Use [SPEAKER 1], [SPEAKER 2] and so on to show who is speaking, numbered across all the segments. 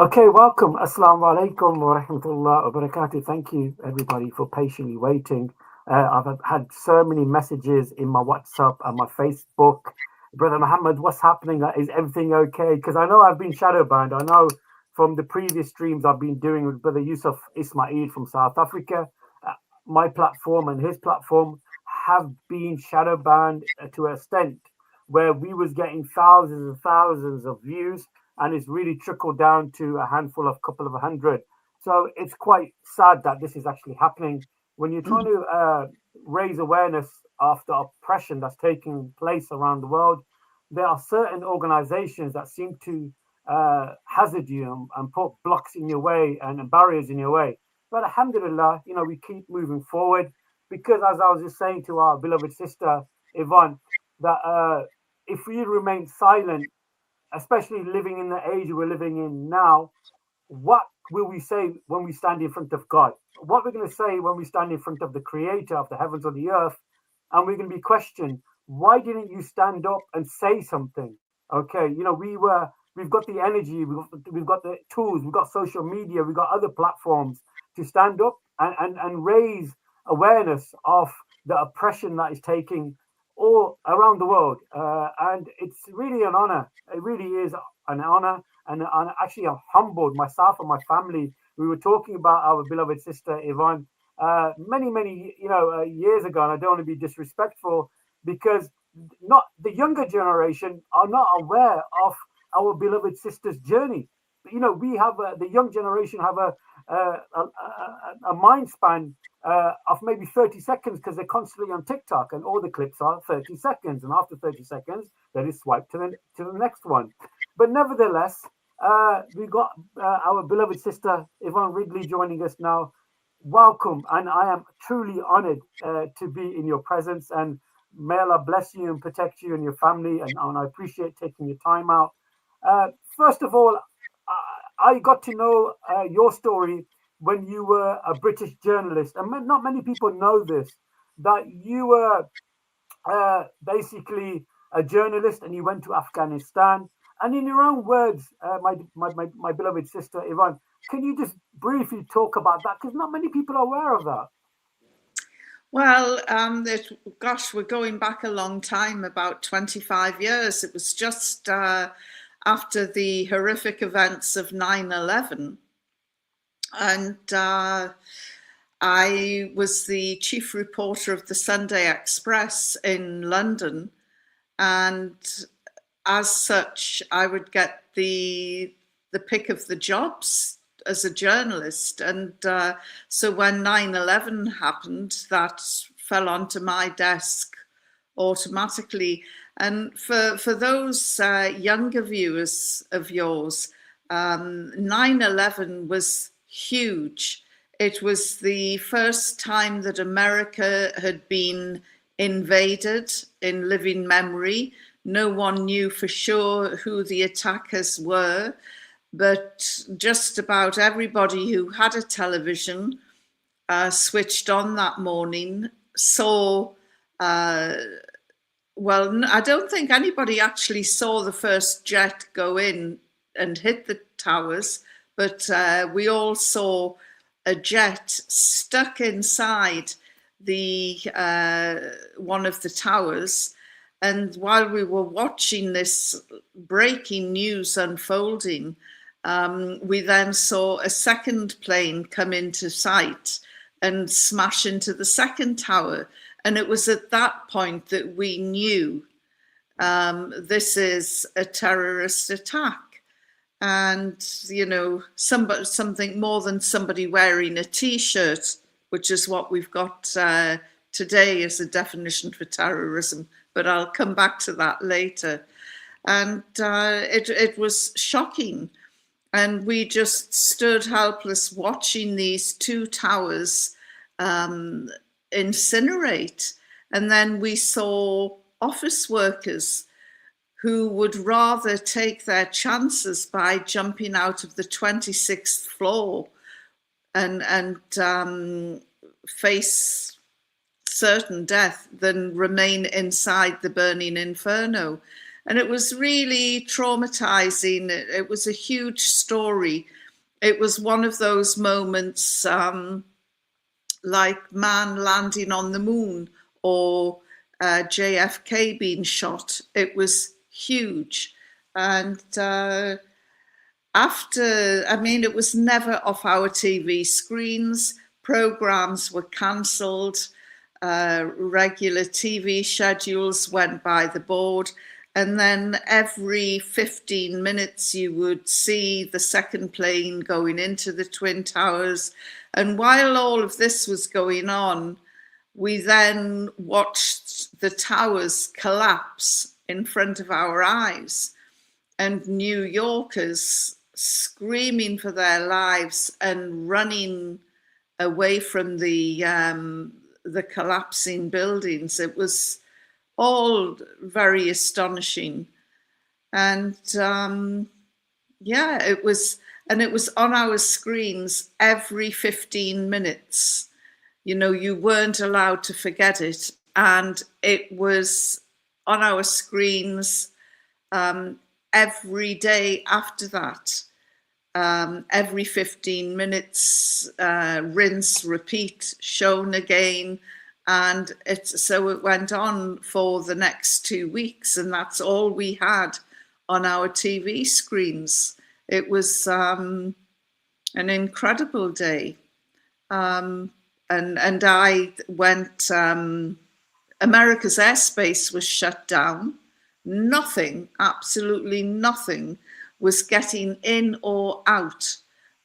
[SPEAKER 1] Okay, welcome. Assalamu alaikum wa rahmatullah wa barakatuh. Thank you, everybody, for patiently waiting. I've had so many messages in my WhatsApp and my Facebook. Brother Muhammad, what's happening? Is everything okay? Because I know I've been shadow banned. I know from the previous streams I've been doing with Brother Yusuf Ismail from South Africa, uh, my platform and his platform have been shadow banned to an extent where we was getting thousands and thousands of views, and it's really trickled down to a handful of couple of hundred. So it's quite sad that this is actually happening when you're trying to raise awareness of the oppression that's taking place around the world. There are certain organizations that seem to hazard you and put blocks in your way and barriers in your way. But alhamdulillah, we keep moving forward because, as I was just saying to our beloved sister Yvonne, that if we remain silent, especially living in the age we're living in now, what will we say when we stand in front of God? What we're going to say when we stand in front of the creator of the heavens or the earth, and we're going to be questioned, why didn't you stand up and say something? Okay, we've got the energy, we've got the tools, we've got social media, we've got other platforms to stand up and raise awareness of the oppression that is taking all around the world. And it's really an honor. It really is an honor. And actually, I'm humbled myself and my family. We were talking about our beloved sister Yvonne many years ago, and I don't want to be disrespectful because not the younger generation are not aware of our beloved sister's journey. We have the young generation have a mind span of maybe 30 seconds because they're constantly on TikTok and all the clips are 30 seconds. And after 30 seconds, they is swiped to the next one. But nevertheless, we got our beloved sister Yvonne Ridley joining us now. Welcome, and I am truly honored to be in your presence. And may Allah bless you and protect you and your family. And I appreciate taking your time out. First of all, I got to know your story when you were a British journalist, and not many people know this, that you were basically a journalist and you went to Afghanistan. And in your own words, my beloved sister Yvonne, can you just briefly talk about that? Because not many people are aware of that.
[SPEAKER 2] Well, gosh, we're going back a long time, about 25 years. It was just after the horrific events of 9/11. And I was the chief reporter of the Sunday Express in London. And as such, I would get the pick of the jobs as a journalist. And so when 9/11 happened, that fell onto my desk automatically. And for those younger viewers of yours, 9/11 was huge. It was the first time that America had been invaded in living memory. No one knew for sure who the attackers were, but just about everybody who had a television switched on that morning, saw, well, I don't think anybody actually saw the first jet go in and hit the towers, but we all saw a jet stuck inside the one of the towers. And while we were watching this breaking news unfolding, we then saw a second plane come into sight and smash into the second tower. And it was at that point that we knew this is a terrorist attack. And, something more than somebody wearing a T-shirt, which is what we've got today as a definition for terrorism. But I'll come back to that later. And it was shocking. And we just stood helpless watching these two towers incinerate. And then we saw office workers who would rather take their chances by jumping out of the 26th floor and face certain death than remain inside the burning inferno. And it was really traumatizing. It was a huge story. It was one of those moments like man landing on the moon or JFK being shot. It was huge. And it was never off our TV screens. Programs were cancelled. Regular TV schedules went by the board. And then every 15 minutes, you would see the second plane going into the Twin Towers. And while all of this was going on, we then watched the towers collapse in front of our eyes, and New Yorkers screaming for their lives and running away from the collapsing buildings. It was all very astonishing. And it was on our screens every 15 minutes. You weren't allowed to forget it. And it was on our screens every day after that. Every 15 minutes, rinse, repeat, shown again. And so it went on for the next 2 weeks, and that's all we had on our TV screens. It was an incredible day. And I went, America's airspace was shut down. Nothing, absolutely nothing, was getting in or out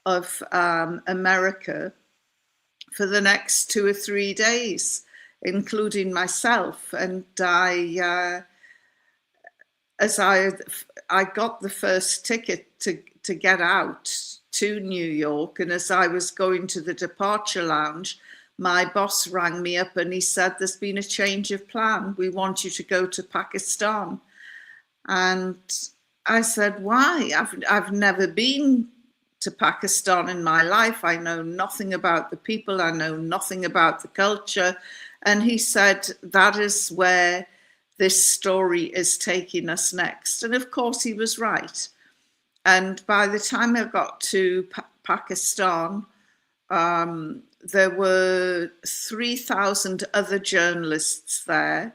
[SPEAKER 2] of America for the next 2 or 3 days, including myself. And as I got the first ticket to get out to New York, and as I was going to the departure lounge, my boss rang me up and he said, "There's been a change of plan. We want you to go to Pakistan." And I said, "Why? I've never been to Pakistan in my life. I know nothing about the people. I know nothing about the culture." And he said, "That is where this story is taking us next." And of course, he was right. And by the time I got to Pakistan, there were 3,000 other journalists there,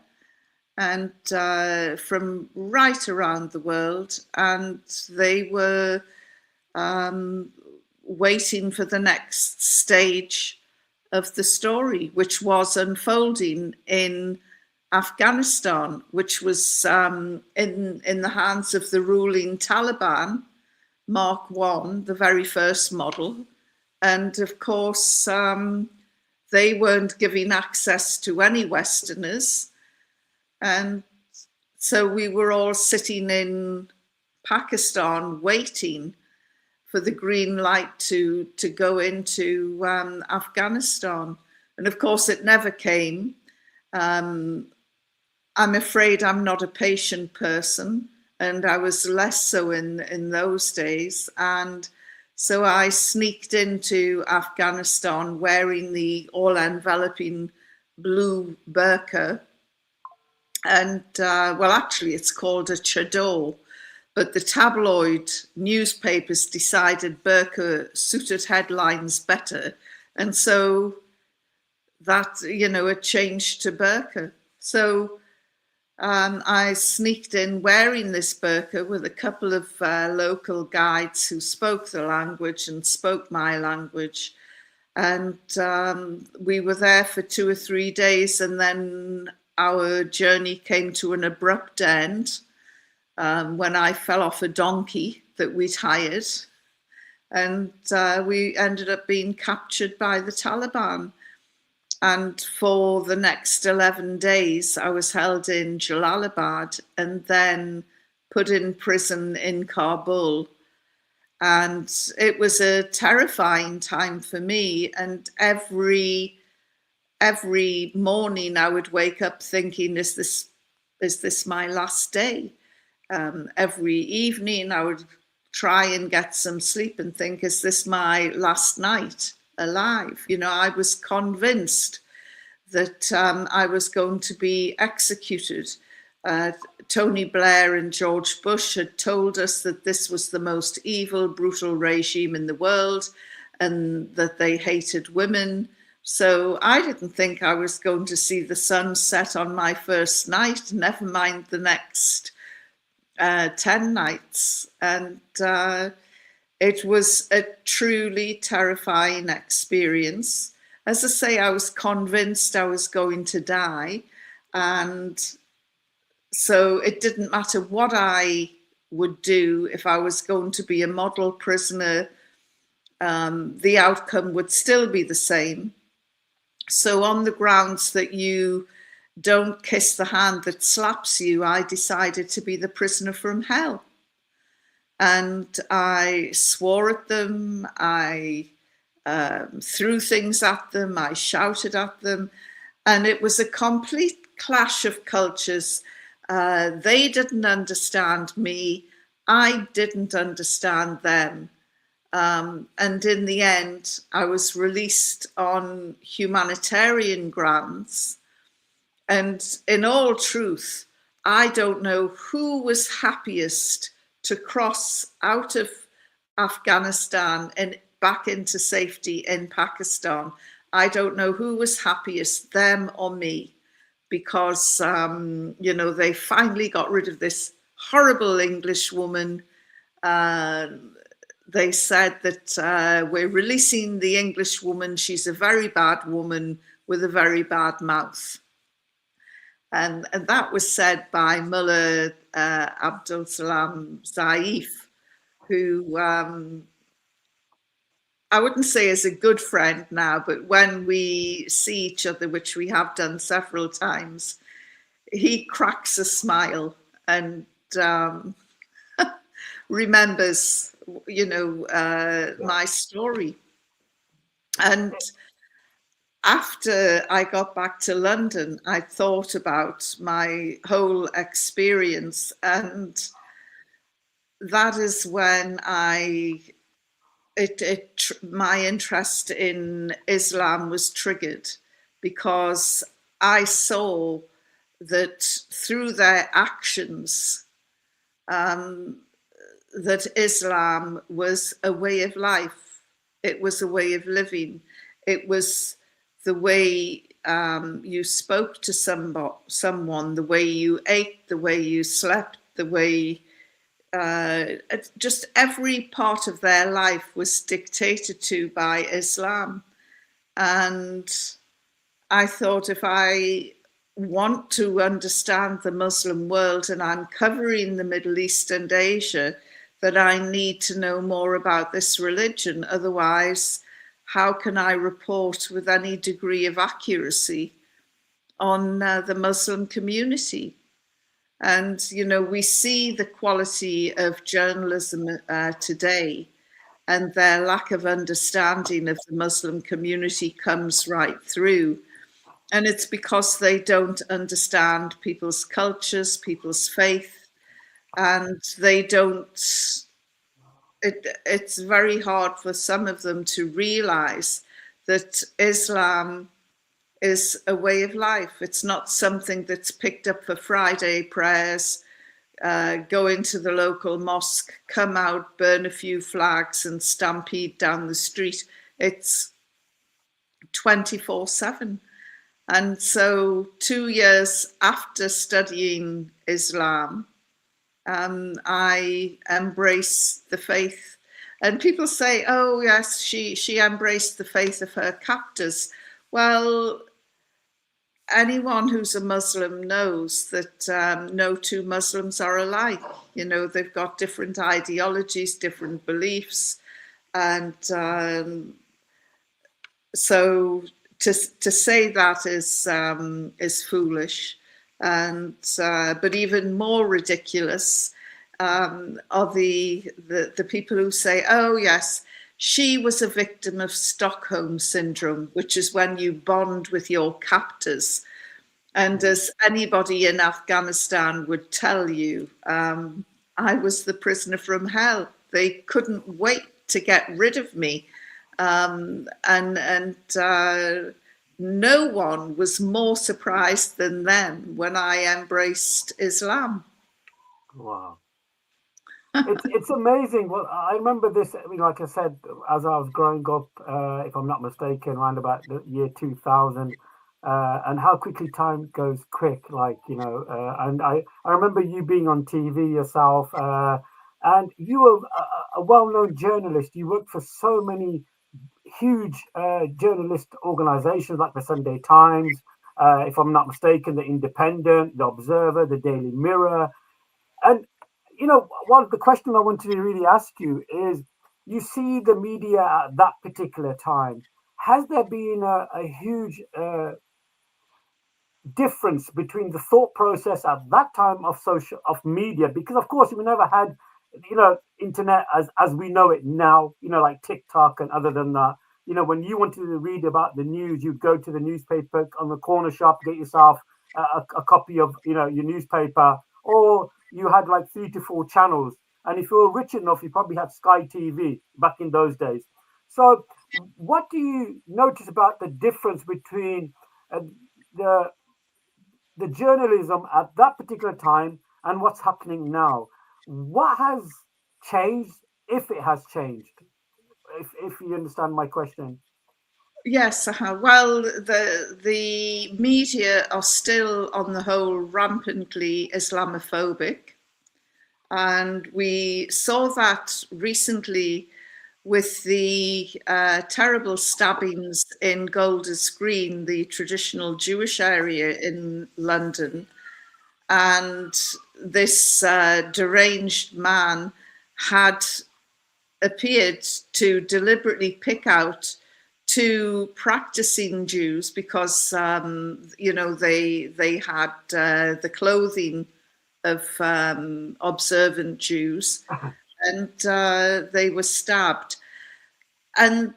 [SPEAKER 2] and from right around the world, and they were waiting for the next stage of the story, which was unfolding in Afghanistan, which was in the hands of the ruling Taliban, Mark I, the very first model. And of course, they weren't giving access to any Westerners. And so we were all sitting in Pakistan waiting for the green light to go into Afghanistan. And of course, it never came. I'm afraid I'm not a patient person, and I was less so in those days. And so I sneaked into Afghanistan wearing the all-enveloping blue burqa. And, actually, it's called a chador. But the tabloid newspapers decided burqa suited headlines better. And so that, it changed to burqa. So I sneaked in wearing this burqa with a couple of local guides who spoke the language and spoke my language. And we were there for 2 or 3 days, and then our journey came to an abrupt end when I fell off a donkey that we'd hired. And we ended up being captured by the Taliban. And for the next 11 days, I was held in Jalalabad and then put in prison in Kabul. And it was a terrifying time for me. And every morning I would wake up thinking, is this my last day? Every evening I would try and get some sleep and think, is this my last night alive? I was convinced that I was going to be executed. uh, Tony Blair and George Bush had told us that this was the most evil, brutal regime in the world and that they hated women. So I didn't think I was going to see the sun set on my first night, never mind the next 10 nights. And it was a truly terrifying experience. As I say, I was convinced I was going to die. And so it didn't matter what I would do. If I was going to be a model prisoner, the outcome would still be the same. So on the grounds that you don't kiss the hand that slaps you, I decided to be the prisoner from hell. And I swore at them, I threw things at them, I shouted at them, and it was a complete clash of cultures. They didn't understand me, I didn't understand them. And in the end, I was released on humanitarian grounds. And in all truth, I don't know who was happiest to cross out of Afghanistan and back into safety in Pakistan. I don't know who was happiest, them or me, because, they finally got rid of this horrible English woman. They said that we're releasing the English woman. She's a very bad woman with a very bad mouth. And that was said by Mullah Abdul Salam Zaif, who I wouldn't say is a good friend now, but when we see each other, which we have done several times, he cracks a smile and remembers, my story. And after I got back to London, I thought about my whole experience, and that is when my interest in Islam was triggered, because I saw that through their actions, that Islam was a way of life. It was a way of living. It was the way you spoke to someone, the way you ate, the way you slept, the way just every part of their life was dictated to by Islam. And I thought, if I want to understand the Muslim world, and I'm covering the Middle East and Asia, that I need to know more about this religion. Otherwise, how can I report with any degree of accuracy on the Muslim community? And, we see the quality of journalism today, and their lack of understanding of the Muslim community comes right through. And it's because they don't understand people's cultures, people's faith, and they don't, it's very hard for some of them to realize that Islam is a way of life. It's not something that's picked up for Friday prayers, go into the local mosque, come out, burn a few flags and stampede down the street. It's 24/7. And so 2 years after studying Islam, I embraced the faith. And people say, oh yes, she embraced the faith of her captors. Well, anyone who's a Muslim knows that no two Muslims are alike. They've got different ideologies, different beliefs. And so to say that is foolish. And but even more ridiculous are the people who say, oh yes, she was a victim of Stockholm syndrome, which is when you bond with your captors. And as anybody in Afghanistan would tell you, I was the prisoner from hell. They couldn't wait to get rid of me. no one was more surprised than them when I embraced Islam.
[SPEAKER 1] Wow. It's amazing. Well, I remember this. I mean, like I said, as I was growing up, if I'm not mistaken, around about the year 2000, and how quickly time goes quick. Like and I remember you being on TV yourself, and you were a well-known journalist. You worked for so many huge journalist organizations like the Sunday Times, if I'm not mistaken, the Independent, the Observer, the Daily Mirror. And one of the question I wanted to really ask you is, you see the media at that particular time. Has there been a huge difference between the thought process at that time of media? Because of course we never had internet as we know it now, like TikTok, and other than that, when you wanted to read about the news, you'd go to the newspaper on the corner shop, get yourself a copy of your newspaper, or you had like 3 to 4 channels, and if you were rich enough, you probably had Sky TV back in those days. So what do you notice about the difference between the the journalism at that particular time and what's happening now? What has changed, if it has changed? If you understand my question.
[SPEAKER 2] Yes, well, the media are still, on the whole, rampantly Islamophobic, and we saw that recently with the terrible stabbings in Golders Green, the traditional Jewish area in London, and this deranged man had appeared to deliberately pick out 2 practicing Jews because they had the clothing of observant Jews, and they were stabbed. And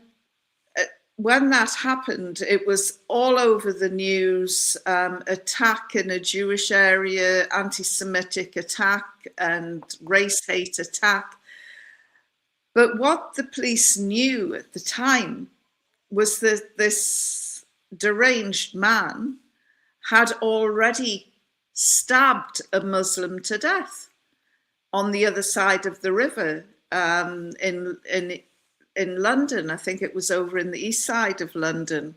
[SPEAKER 2] when that happened, it was all over the news. Attack in a Jewish area, anti-Semitic attack, and race hate attack. But what the police knew at the time was that this deranged man had already stabbed a Muslim to death on the other side of the river, in London. I think it was over in the east side of London.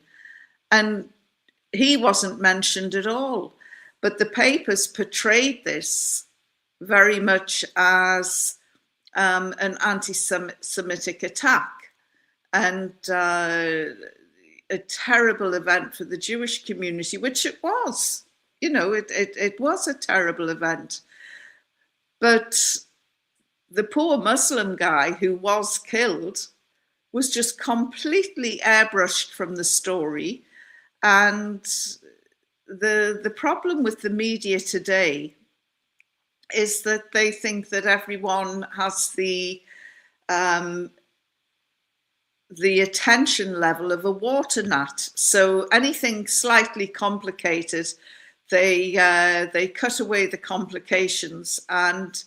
[SPEAKER 2] And he wasn't mentioned at all. But the papers portrayed this very much as an anti-Semitic attack, and a terrible event for the Jewish community, which it was. It was a terrible event. But the poor Muslim guy who was killed was just completely airbrushed from the story. And the problem with the media today is that they think that everyone has the attention level of a water gnat. So anything slightly complicated, they cut away the complications, and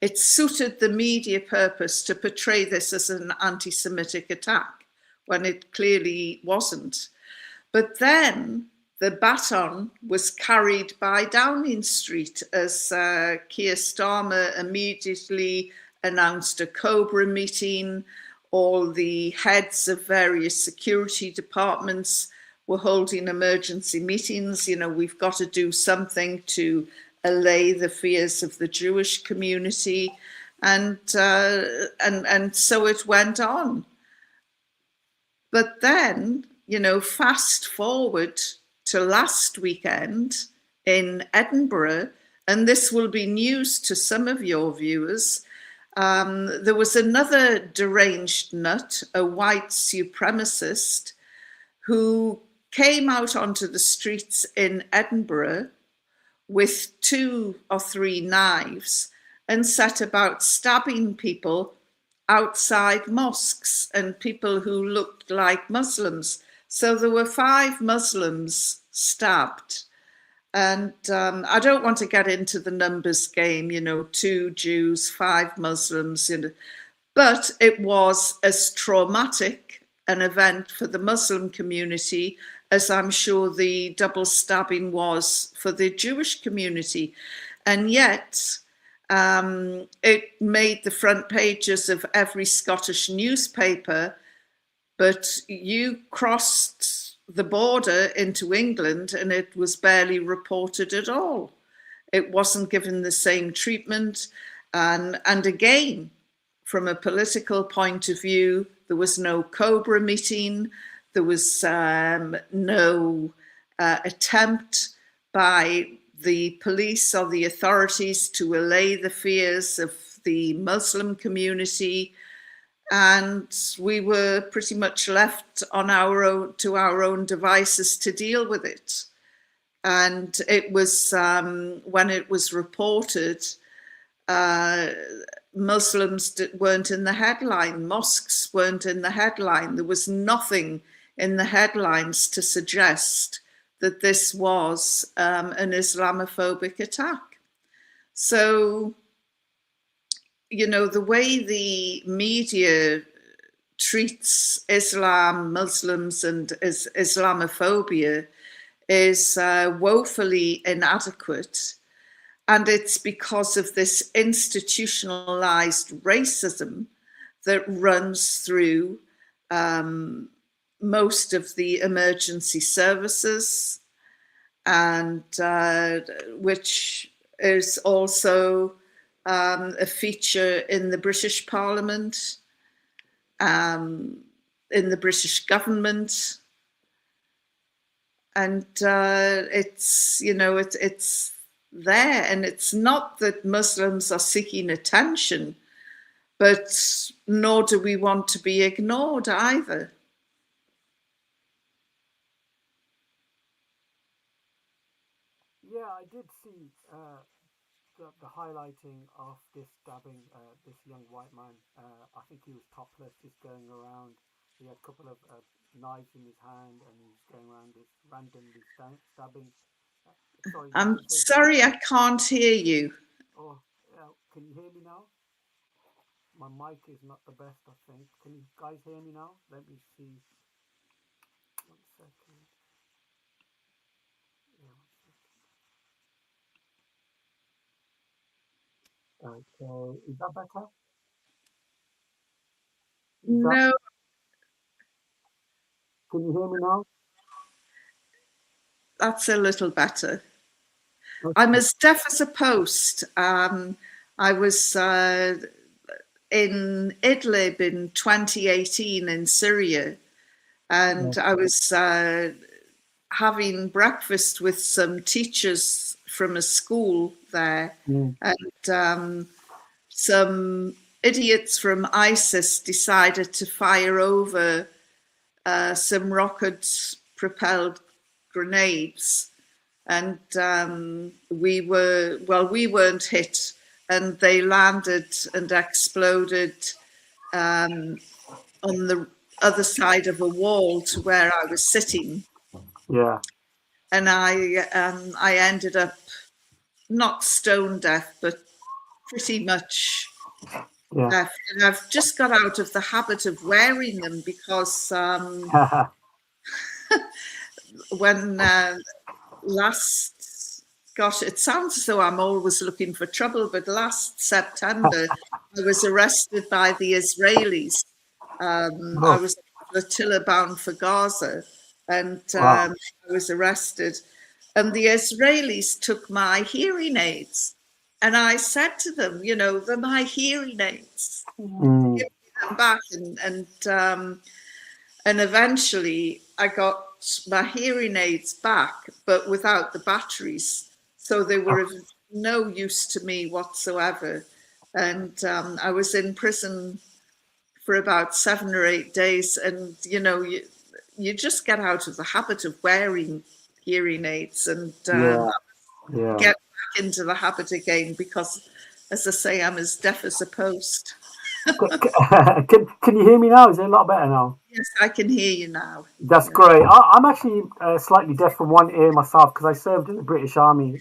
[SPEAKER 2] it suited the media purpose to portray this as an anti-Semitic attack when it clearly wasn't. But then the baton was carried by Downing Street as Keir Starmer immediately announced a Cobra meeting. All the heads of various security departments were holding emergency meetings. We've got to do something to allay the fears of the Jewish community, and so it went on. But then, fast forward to last weekend in Edinburgh, and this will be news to some of your viewers. There was another deranged nut, a white supremacist, who came out onto the streets in Edinburgh with 2 or 3 knives and set about stabbing people outside mosques and people who looked like Muslims. So there were 5 Muslims stabbed. And I don't want to get into the numbers game, 2 Jews, 5 Muslims, but it was as traumatic an event for the Muslim community as I'm sure the double stabbing was for the Jewish community. And yet it made the front pages of every Scottish newspaper, but you crossed the border into England and it was barely reported at all. It wasn't given the same treatment. And again, from a political point of view, there was no Cobra meeting. There was no attempt by the police or the authorities to allay the fears of the Muslim community. And we were pretty much left on our own, to our own devices to deal with it. And it was when it was reported, Muslims weren't in the headline, mosques weren't in the headline. There was nothing in the headlines to suggest that this was an Islamophobic attack. So, you know, the way the media treats Islam, Muslims, and Islamophobia is woefully inadequate. And it's because of this institutionalized racism that runs through most of the emergency services, and which is also a feature in the British Parliament, in the British government. And it's, you know, it's there. And it's not that Muslims are seeking attention, but nor do we want to be ignored either.
[SPEAKER 1] Yeah, I did see the highlighting of this stabbing, this young white man. I think he was topless, just going around. He had a couple of knives in his hand, and he was going around just randomly stabbing. Sorry,
[SPEAKER 2] I'm sorry, I can't hear you.
[SPEAKER 1] Oh, can you hear me now? My mic is not the best, I think. Can you guys hear me now? Let me see. 1 second. Yeah, 1 second. Okay, is that better?
[SPEAKER 2] No.
[SPEAKER 1] Can you hear me now?
[SPEAKER 2] That's a little better.
[SPEAKER 1] Okay.
[SPEAKER 2] I'm as deaf as a post. I was in Idlib in 2018 in Syria, and I was having breakfast with some teachers from a school there, and some idiots from ISIS decided to fire over some rocket-propelled grenades, and we weren't hit, and they landed and exploded on the other side of a wall to where I was sitting.
[SPEAKER 1] Yeah.
[SPEAKER 2] And I ended up not stone deaf, but pretty much deaf. And I've just got out of the habit of wearing them because when it sounds as though I'm always looking for trouble, but last September I was arrested by the Israelis. I was flotilla bound for Gaza, and I was arrested. And the Israelis took my hearing aids. And I said to them, you know, they're my hearing aids. Give me them back. And eventually I got my hearing aids back, but without the batteries. So they were of no use to me whatsoever. And I was in prison for about 7 or 8 days. And, you know, you just get out of the habit of wearing hearing aids and get back into the habit again because, as I say, I'm as deaf as a post.
[SPEAKER 1] Can you hear me now? Is it a lot better now?
[SPEAKER 2] Yes, I can hear you now.
[SPEAKER 1] That's great. I'm actually slightly deaf from one ear myself because I served in the British Army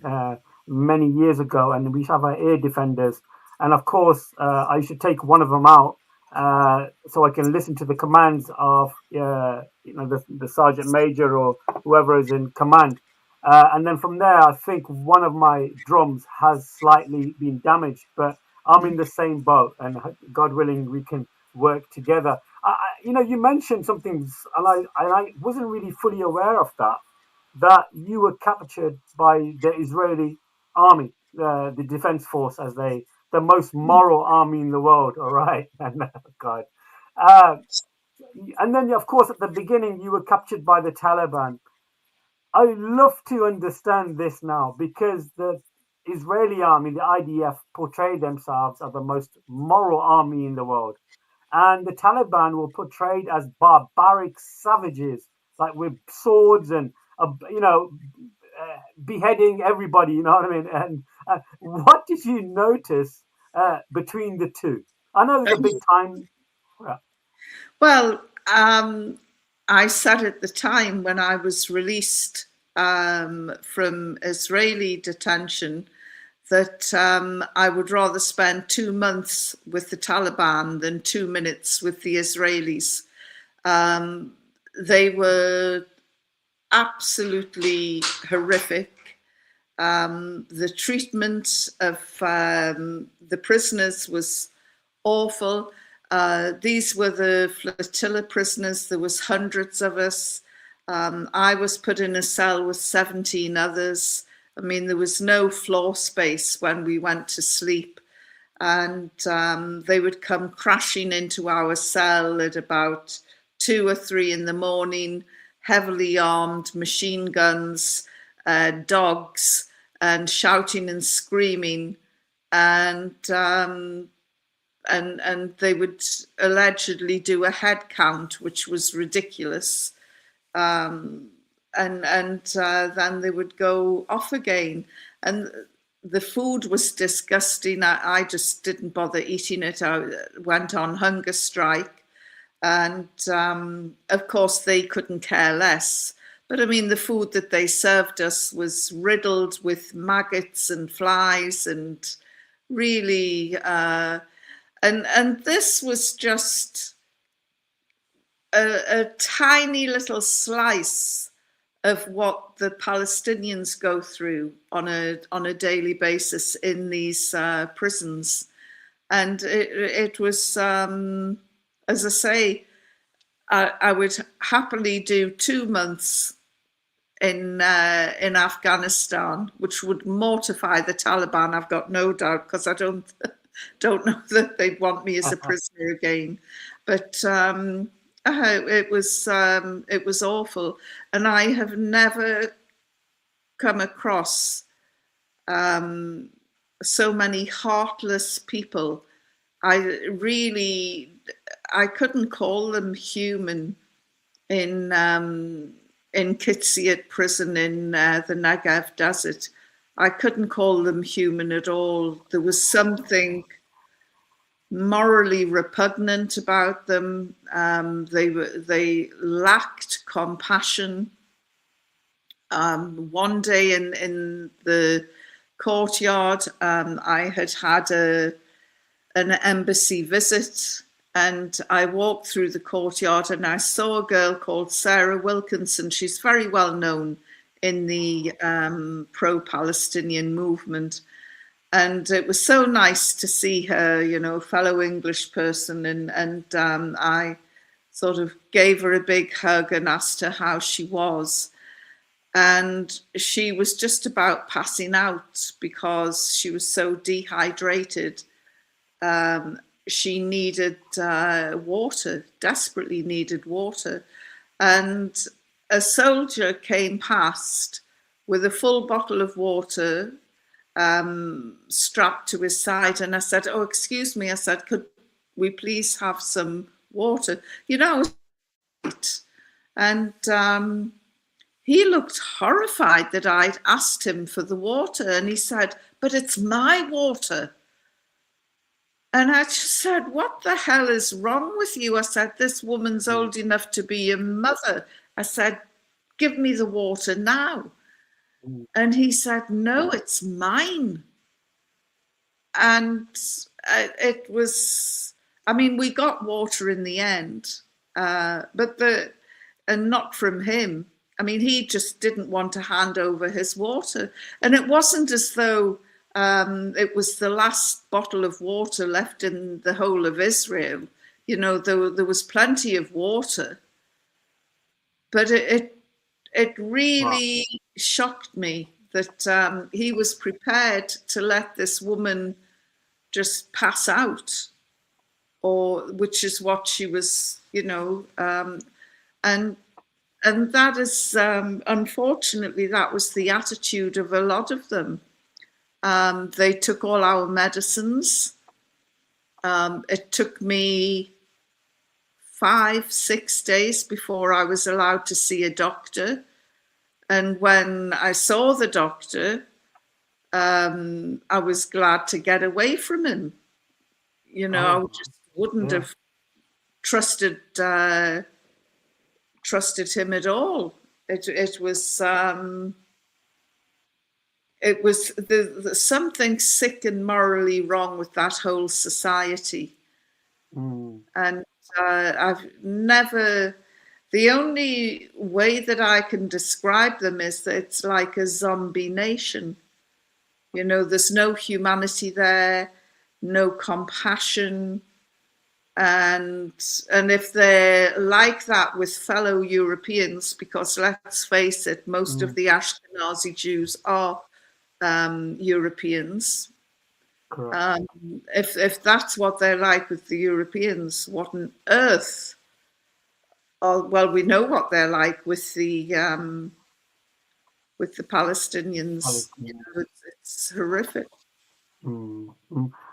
[SPEAKER 1] many years ago, and we used to have our ear defenders. And of course, I used to take one of them out so I can listen to the commands of the sergeant major or whoever is in command. And then from there, I think one of my drums has slightly been damaged, but I'm in the same boat, and God willing, we can work together. You mentioned something, and I wasn't really fully aware of that you were captured by the Israeli army, the defense force, as the most moral army in the world. All right, and God, uh, and then of course at the beginning you were captured by the Taliban. I love to understand this now because the Israeli army, the IDF, portray themselves as the most moral army in the world. And the Taliban were portrayed as barbaric savages, like with swords and, beheading everybody, you know what I mean? And what did you notice between the two? I know there's a big time.
[SPEAKER 2] Well, I said at the time when I was released from Israeli detention that I would rather spend 2 months with the Taliban than 2 minutes with the Israelis. They were absolutely horrific. The treatment of the prisoners was awful. These were the flotilla prisoners. There was hundreds of us. I was put in a cell with 17 others. I mean, there was no floor space when we went to sleep. And they would come crashing into our cell at about 2 or 3 in the morning, heavily armed, machine guns, dogs, and shouting and screaming. And they would allegedly do a head count, which was ridiculous. And then they would go off again. And the food was disgusting. I just didn't bother eating it. I went on hunger strike. And of course, they couldn't care less. But I mean, the food that they served us was riddled with maggots and flies and really... And this was just a tiny little slice of what the Palestinians go through on a daily basis in these prisons. And it was, as I say, I would happily do 2 months in Afghanistan, which would mortify the Taliban, I've got no doubt, because I don't know that they'd want me as a prisoner again. But it was awful, and I have never come across so many heartless people. I couldn't call them human in Kitsiat prison in the Negev desert. I couldn't call them human at all. There was something morally repugnant about them. They lacked compassion. One day in the courtyard, I had an embassy visit, and I walked through the courtyard and I saw a girl called Sarah Wilkinson. She's very well known in the pro-Palestinian movement. And it was so nice to see her, fellow English person. And I sort of gave her a big hug and asked her how she was. And she was just about passing out because she was so dehydrated. She needed water, desperately needed water. And a soldier came past with a full bottle of water strapped to his side. And I said, "Oh, excuse me," I said, "could we please have some water?" And he looked horrified that I'd asked him for the water. And he said, "But it's my water." And I just said, "What the hell is wrong with you?" I said, "This woman's old enough to be a mother." I said, "Give me the water now." And he said, "No, it's mine." And it was I mean, we got water in the end, and not from him. I mean, he just didn't want to hand over his water. And it wasn't as though it was the last bottle of water left in the whole of Israel. You know, there was plenty of water. But it really shocked me that he was prepared to let this woman just pass out, or which is what she was, and that is unfortunately that was the attitude of a lot of them. They took all our medicines. It took me 5-6 days before I was allowed to see a doctor. And when I saw the doctor, I was glad to get away from him. I just wouldn't have trusted him at all. It was something sick and morally wrong with that whole society. And I've never, the only way that I can describe them is that it's like a zombie nation. There's no humanity there, no compassion. And if they're like that with fellow Europeans, because let's face it, most of the Ashkenazi Jews are Europeans. If that's what they're like with the Europeans, what on earth? Well, we know what they're like with the Palestinians. It's horrific.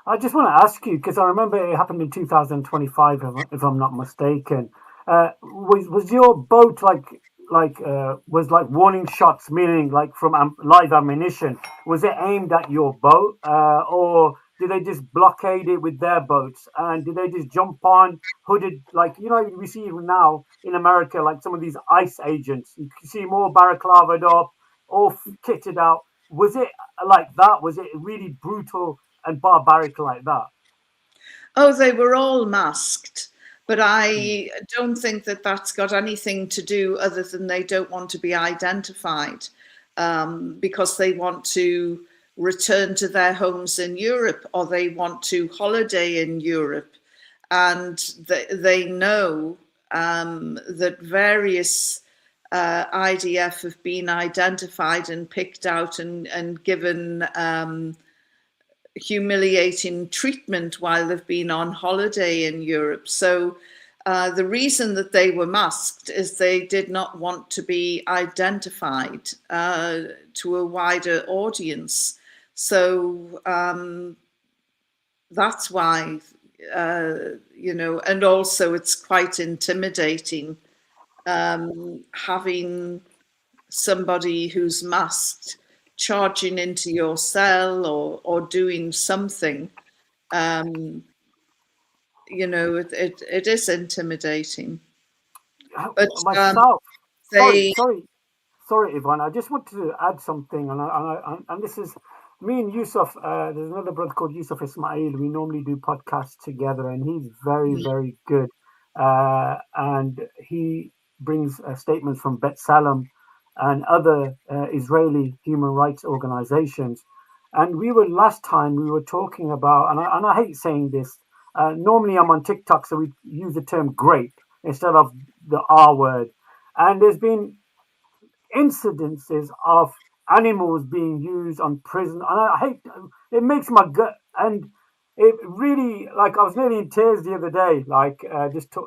[SPEAKER 1] I just want to ask you, because I remember it happened in 2025, if I'm not mistaken. Was your boat was like warning shots, meaning like from live ammunition? Was it aimed at your boat, or did they just blockade it with their boats? And did they just jump on hooded, like we see even now in America, like some of these ICE agents? You see them all balaclavaed up, all kitted out. Was it like that? Was it really brutal and barbaric like that?
[SPEAKER 2] Oh, they were all masked. But I don't think that that's got anything to do other than they don't want to be identified, because they want to return to their homes in Europe, or they want to holiday in Europe. And they know that various IDF have been identified and picked out and given humiliating treatment while they've been on holiday in Europe. So the reason that they were masked is they did not want to be identified to a wider audience. So that's why, and also it's quite intimidating having somebody who's masked charging into your cell or doing something. It is intimidating. But
[SPEAKER 1] myself, sorry, Yvonne. I just wanted to add something, and this is me and Yusuf. There's another brother called Yusuf Ismail. We normally do podcasts together, and he's very, very good. And he brings statements from Bet Salem and other Israeli human rights organizations. And last time we were talking about, and I hate saying this, normally I'm on TikTok, so we use the term grape instead of the R word. And there's been incidences of animals being used on prison. And I hate, it makes my gut, and it really, like, I was nearly in tears the other day, like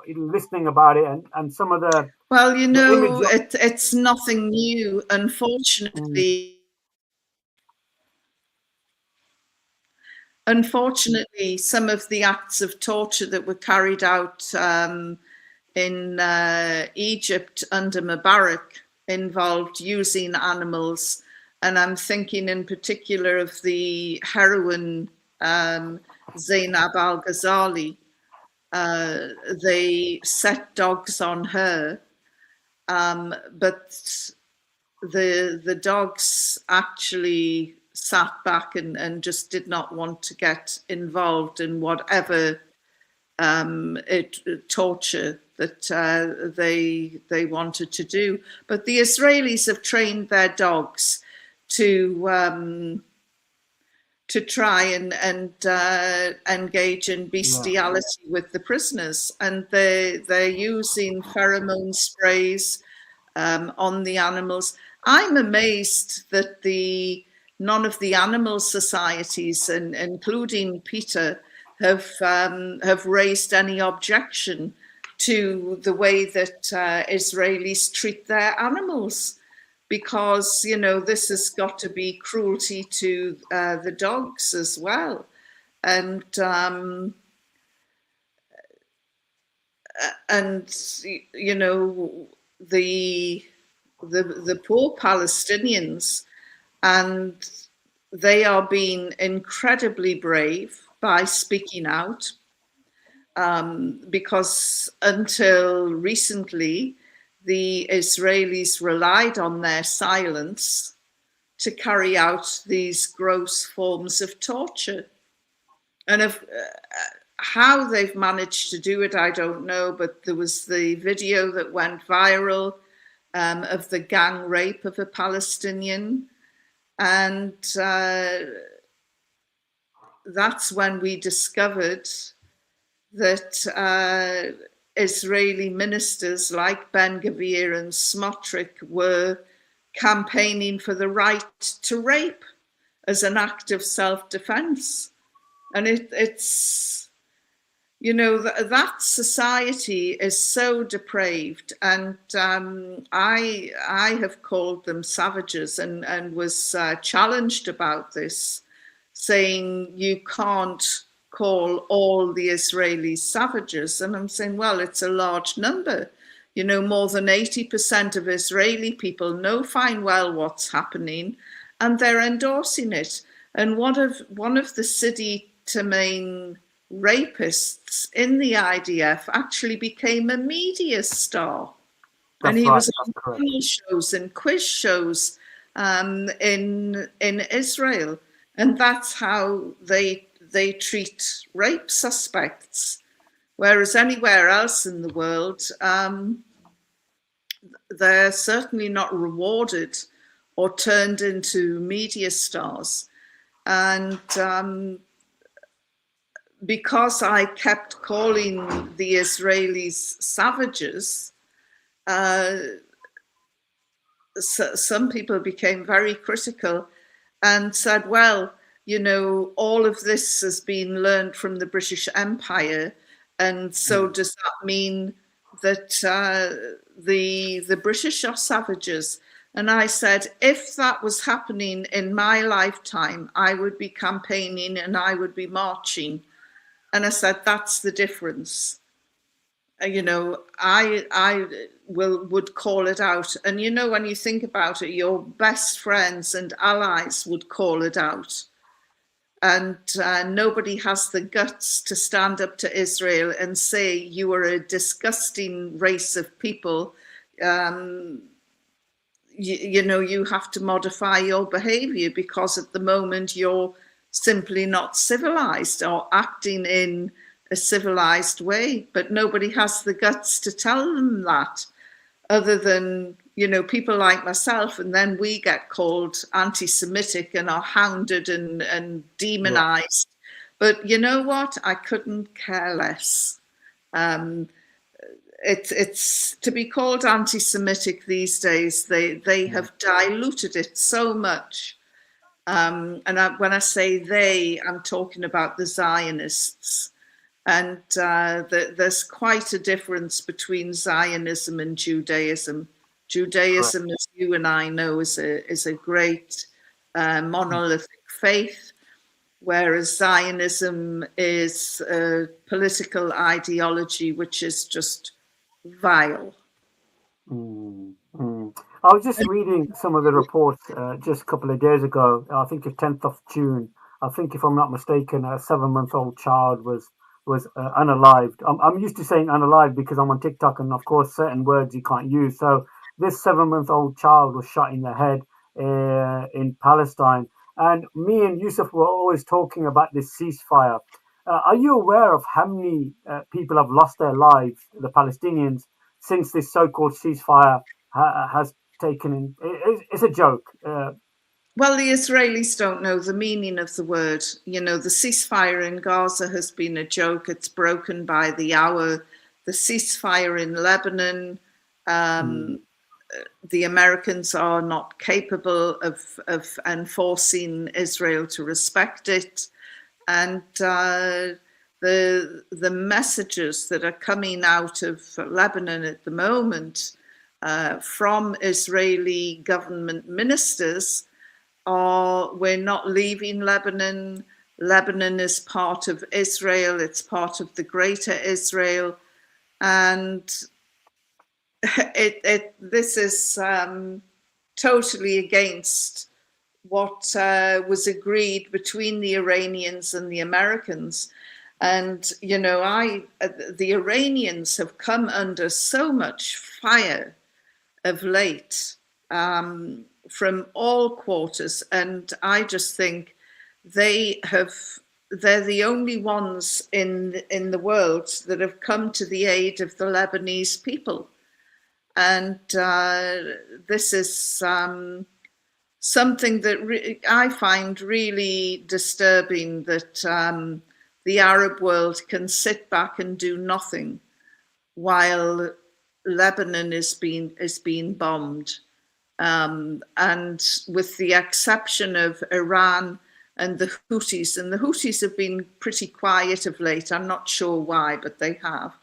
[SPEAKER 1] listening about it and some of the...
[SPEAKER 2] Well, it's nothing new, unfortunately. Unfortunately, some of the acts of torture that were carried out in Egypt under Mubarak involved using animals. And I'm thinking in particular of the heroine Zainab al-Ghazali. They set dogs on her, but the dogs actually sat back and just did not want to get involved in whatever torture that they wanted to do. But the Israelis have trained their dogs to try and engage in bestiality with the prisoners, and they're using pheromone sprays on the animals. I'm amazed that none of the animal societies, and including PETA, have raised any objection to the way that Israelis treat their animals, because this has got to be cruelty to the dogs as well. And the poor Palestinians, and they are being incredibly brave by speaking out, because until recently, the Israelis relied on their silence to carry out these gross forms of torture. And how they've managed to do it, I don't know, but there was the video that went viral of the gang rape of a Palestinian. And that's when we discovered that Israeli ministers like Ben-Gvir and Smotrich were campaigning for the right to rape as an act of self-defense. And it's that society is so depraved, and I have called them savages, and was challenged about this, saying you can't call all the Israelis savages. And I'm saying, well, it's a large number. More than 80% of Israeli people know fine well what's happening, and they're endorsing it. And one of the Sidi Tamain rapists in the IDF actually became a media star. And he was on panel shows and quiz shows in Israel. And that's how they treat rape suspects. Whereas anywhere else in the world, they're certainly not rewarded or turned into media stars. And because I kept calling the Israelis savages, some people became very critical and said, well, all of this has been learned from the British Empire, and so does that mean that the British are savages? And I said, if that was happening in my lifetime, I would be campaigning and I would be marching. And I said, that's the difference. I would call it out. And when you think about it, your best friends and allies would call it out. And nobody has the guts to stand up to Israel and say, you are a disgusting race of people. You have to modify your behavior, because at the moment you're simply not civilized or acting in a civilized way. But nobody has the guts to tell them that, other than people like myself. And then we get called anti-Semitic and are hounded and demonized. But you know what? I couldn't care less. It's to be called anti-Semitic these days. They have diluted it so much. And when I say they, I'm talking about the Zionists. And there's quite a difference between Zionism and Judaism. Judaism, as you and I know, is a great monolithic faith, whereas Zionism is a political ideology which is just vile.
[SPEAKER 1] I was just reading some of the reports just a couple of days ago. I think the 10th of June. I think, if I'm not mistaken, a 7-month-old child was unalived. I'm used to saying unalived because I'm on TikTok, and of course certain words you can't use. So this 7-month-old child was shot in the head in Palestine. And me and Yusuf were always talking about this ceasefire. Are you aware of how many people have lost their lives, the Palestinians, since this so-called ceasefire has taken in? It's a joke.
[SPEAKER 2] Well, the Israelis don't know the meaning of the word. You know, the ceasefire in Gaza has been a joke. It's broken by the hour. The ceasefire in Lebanon, the Americans are not capable of enforcing Israel to respect it. And the messages that are coming out of Lebanon at the moment from Israeli government ministers are, we're not leaving Lebanon. Lebanon is part of Israel. It's part of the greater Israel. And this is totally against what was agreed between the Iranians and the Americans. And, you know, the Iranians have come under so much fire of late from all quarters. And I just think they're the only ones in the world that have come to the aid of the Lebanese people. And this is something that I find really disturbing, that the Arab world can sit back and do nothing while Lebanon is being bombed. And with the exception of Iran and the Houthis, and the Houthis have been pretty quiet of late, I'm not sure why, but they have.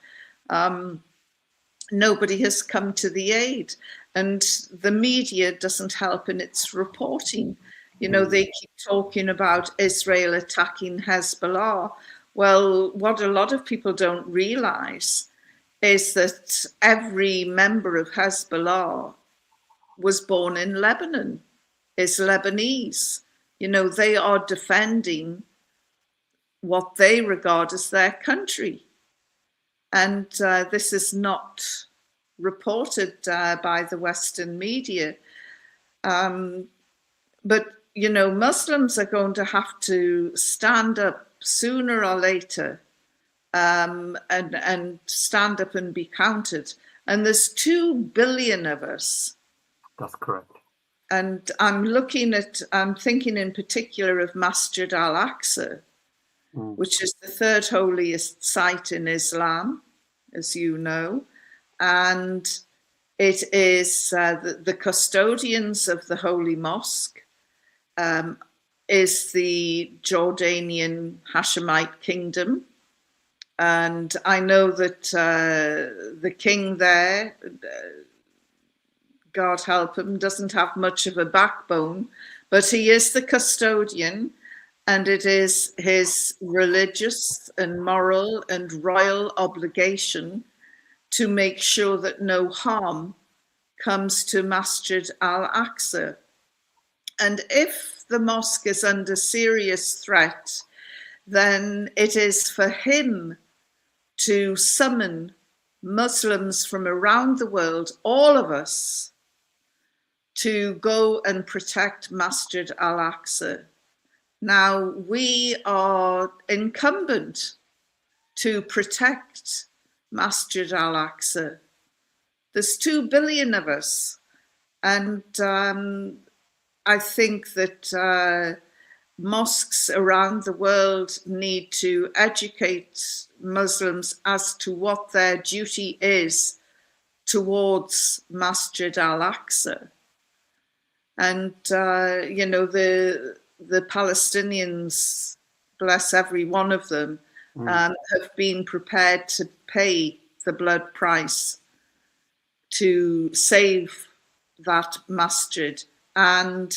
[SPEAKER 2] Nobody has come to the aid, and the media doesn't help in its reporting. You know, they keep talking about Israel attacking Hezbollah. Well, what a lot of people don't realize is that every member of Hezbollah was born in Lebanon, is Lebanese. You know, they are defending what they regard as their country. And this is not reported by the Western media. But, you know, Muslims are going to have to stand up sooner or later and stand up and be counted. And there's 2 billion of us.
[SPEAKER 1] That's correct.
[SPEAKER 2] And I'm thinking in particular of Masjid al-Aqsa, which is the third holiest site in Islam, as you know. And it is the custodians of the Holy Mosque is the Jordanian Hashemite kingdom. And I know that the king there, God help him, doesn't have much of a backbone, but he is the custodian, and it is his religious and moral and royal obligation to make sure that no harm comes to Masjid al-Aqsa. And if the mosque is under serious threat, then it is for him to summon Muslims from around the world, all of us, to go and protect Masjid al-Aqsa. Now, we are incumbent to protect Masjid al-Aqsa. There's 2 billion of us. And I think that mosques around the world need to educate Muslims as to what their duty is towards Masjid al-Aqsa. And, you know, the Palestinians, bless every one of them, have been prepared to pay the blood price to save that masjid. And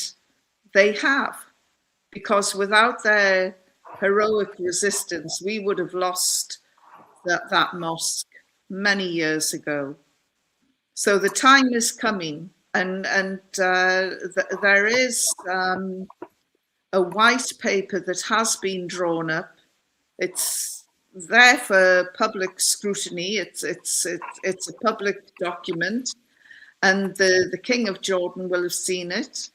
[SPEAKER 2] they have, because without their heroic resistance, we would have lost that mosque many years ago. So the time is coming, and there is a white paper that has been drawn up. It's there for public scrutiny. It's a public document, and the King of Jordan will have seen it,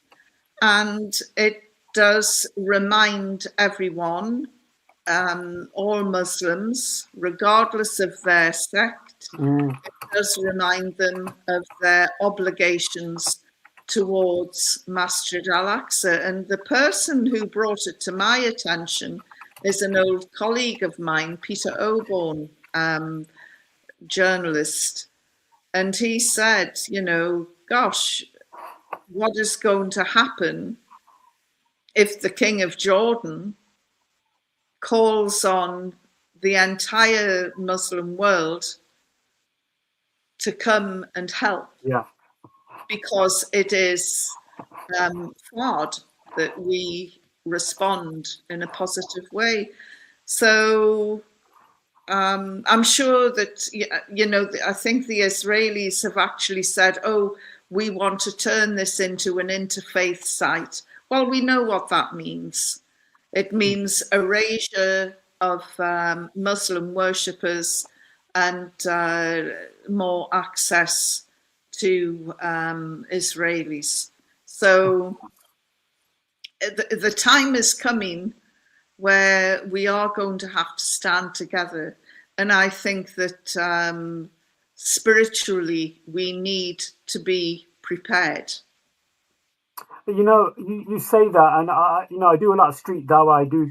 [SPEAKER 2] and it does remind everyone all Muslims, regardless of their sect.
[SPEAKER 1] Mm.
[SPEAKER 2] It does remind them of their obligations towards Masjid al-Aqsa. And the person who brought it to my attention is an old colleague of mine, Peter Oborne, journalist. And he said, you know, gosh, what is going to happen if the King of Jordan calls on the entire Muslim world to come and help?
[SPEAKER 1] Yeah.
[SPEAKER 2] Because it is hard that we respond in a positive way. So I'm sure that, you know, I think the Israelis have actually said, oh, we want to turn this into an interfaith site. Well, we know what that means. It means erasure of Muslim worshippers and more access to Israelis. So the time is coming where we are going to have to stand together. And I think that spiritually, we need to be prepared.
[SPEAKER 1] You know, you say that, and I do a lot of street dawah. I do,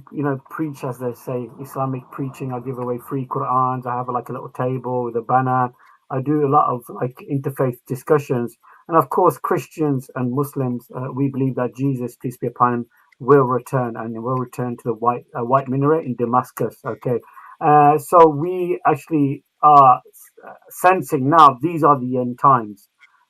[SPEAKER 1] preach, as they say, Islamic preaching. I give away free Qur'ans. I have like a little table with a banner. I do a lot of like interfaith discussions, and of course, Christians and Muslims, we believe that Jesus, peace be upon him, will return, and will return to the white minaret in Damascus. Okay, so we actually are sensing now these are the end times,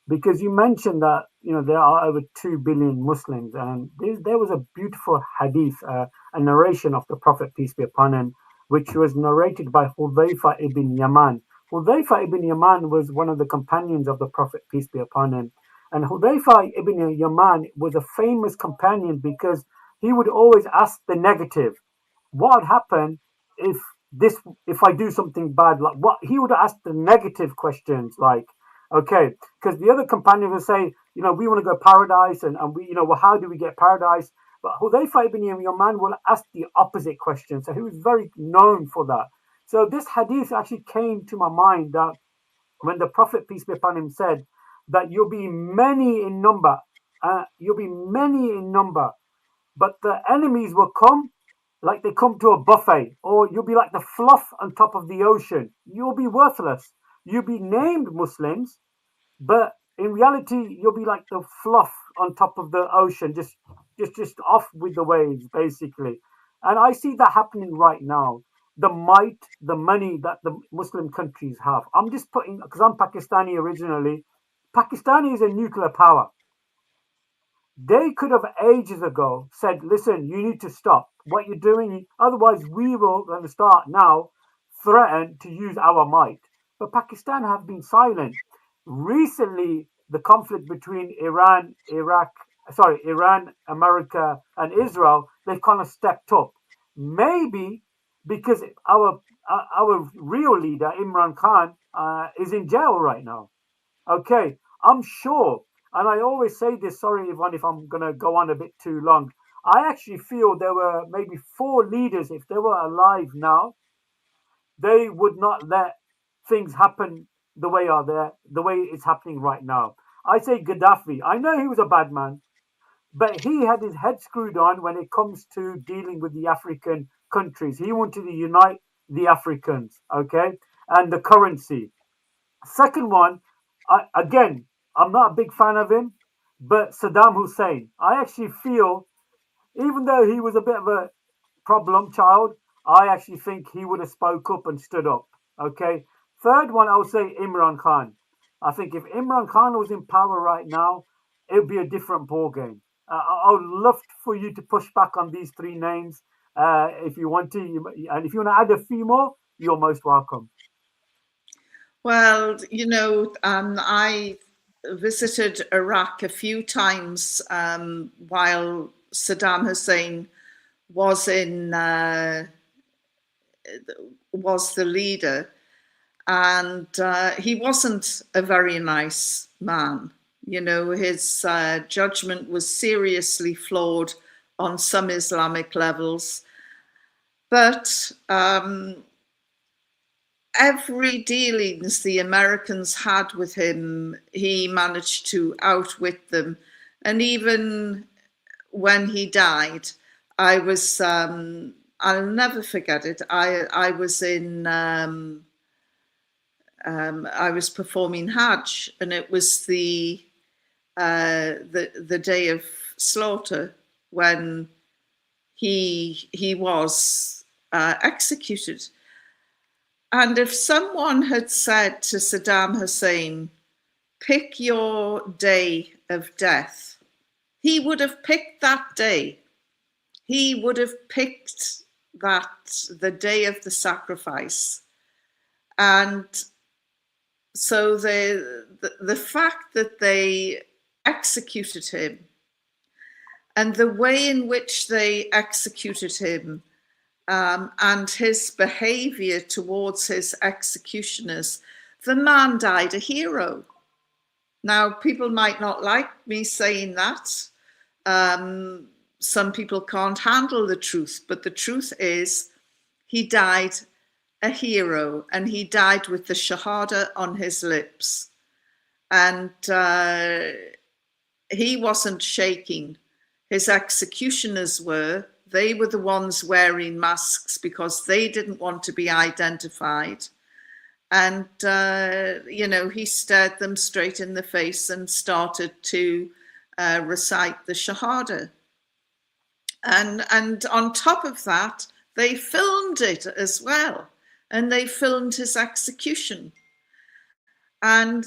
[SPEAKER 1] because you mentioned that there are over 2 billion Muslims, and there was a beautiful hadith, a narration of the Prophet, peace be upon him, which was narrated by Hudhayfa ibn Yaman. Hudhayfa ibn Yaman was one of the companions of the Prophet, peace be upon him, and Hudhayfa ibn Yaman was a famous companion because he would always ask the negative. What would happen if if I do something bad? Like, what he would ask the negative questions, like, okay, because the other companion will say, we want to go paradise, and we, well, how do we get paradise? But Hudayfa ibn Yaman will ask the opposite question. So he was very known for that. So this hadith actually came to my mind, that when the Prophet, peace be upon him, said that you'll be many in number, but the enemies will come like they come to a buffet, or you'll be like the fluff on top of the ocean. You'll be worthless. You'll be named Muslims, but in reality, you'll be like the fluff on top of the ocean, just off with the waves, basically. And I see that happening right now. The might, the money that the Muslim countries have. I'm just putting, because I'm Pakistani originally. Pakistani is a nuclear power. They could have ages ago said, listen, you need to stop what you're doing. Otherwise, we will, going to start now, threaten to use our might. But Pakistan have been silent. Recently, the conflict between Iran, America, and Israel, they've kind of stepped up. Maybe because our real leader, Imran Khan, is in jail right now. Okay, I'm sure, and I always say this, sorry, Yvonne, if I'm going to go on a bit too long. I actually feel there were maybe 4 leaders, if they were alive now, they would not let things happen the way it's happening right now. I say Gaddafi. I know he was a bad man, but he had his head screwed on when it comes to dealing with the African countries. He wanted to unite the Africans, okay, and the currency. Second one, again, I'm not a big fan of him, but Saddam Hussein. I actually feel, even though he was a bit of a problem child, I actually think he would have spoke up and stood up. Okay. Third one, I would say Imran Khan. I think if Imran Khan was in power right now, it would be a different ball game. I would love for you to push back on these 3 names if you want to, and if you want to add a few more, you're most welcome.
[SPEAKER 2] Well, I visited Iraq a few times while Saddam Hussein was the leader, and he wasn't a very nice man. His judgment was seriously flawed on some Islamic levels. But every dealings the Americans had with him, he managed to outwit them. And even when he died, I was, I'll never forget it. I was I was performing Hajj, and it was the day of slaughter when he was executed. And if someone had said to Saddam Hussein, pick your day of death, he would have picked that day. He would have picked the day of the sacrifice. And so the fact that they executed him and the way in which they executed him, and his behavior towards his executioners, the man died a hero. Now, people might not like me saying that. Some people can't handle the truth, but the truth is he died a hero, and he died with the Shahada on his lips. And he wasn't shaking. His executioners were. They were the ones wearing masks because they didn't want to be identified. And, he stared them straight in the face and started to recite the Shahada. And on top of that, they filmed it as well. And they filmed his execution. And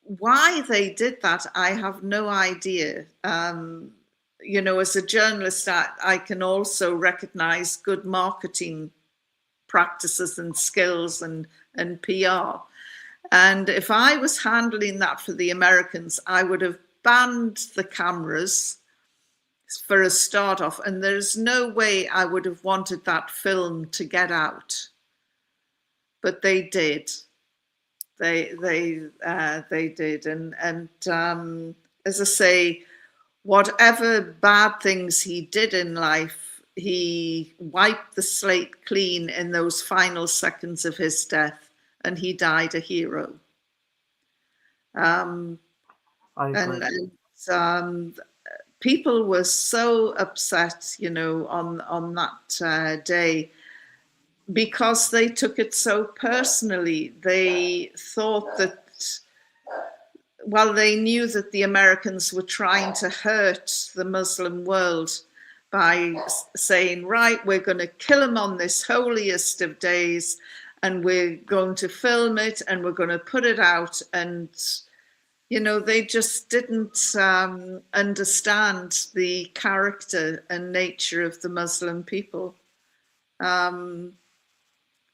[SPEAKER 2] why they did that, I have no idea. As a journalist, I can also recognize good marketing practices and skills and PR. And if I was handling that for the Americans, I would have banned the cameras for a start off. And there's no way I would have wanted that film to get out. But they did. They did. And as I say, whatever bad things he did in life, he wiped the slate clean in those final seconds of his death, and he died a hero. People were so upset, on that day, because they took it so personally. They thought that, they knew that the Americans were trying to hurt the Muslim world by saying, right, we're going to kill him on this holiest of days, and we're going to film it, and we're going to put it out. And, they just didn't understand the character and nature of the Muslim people.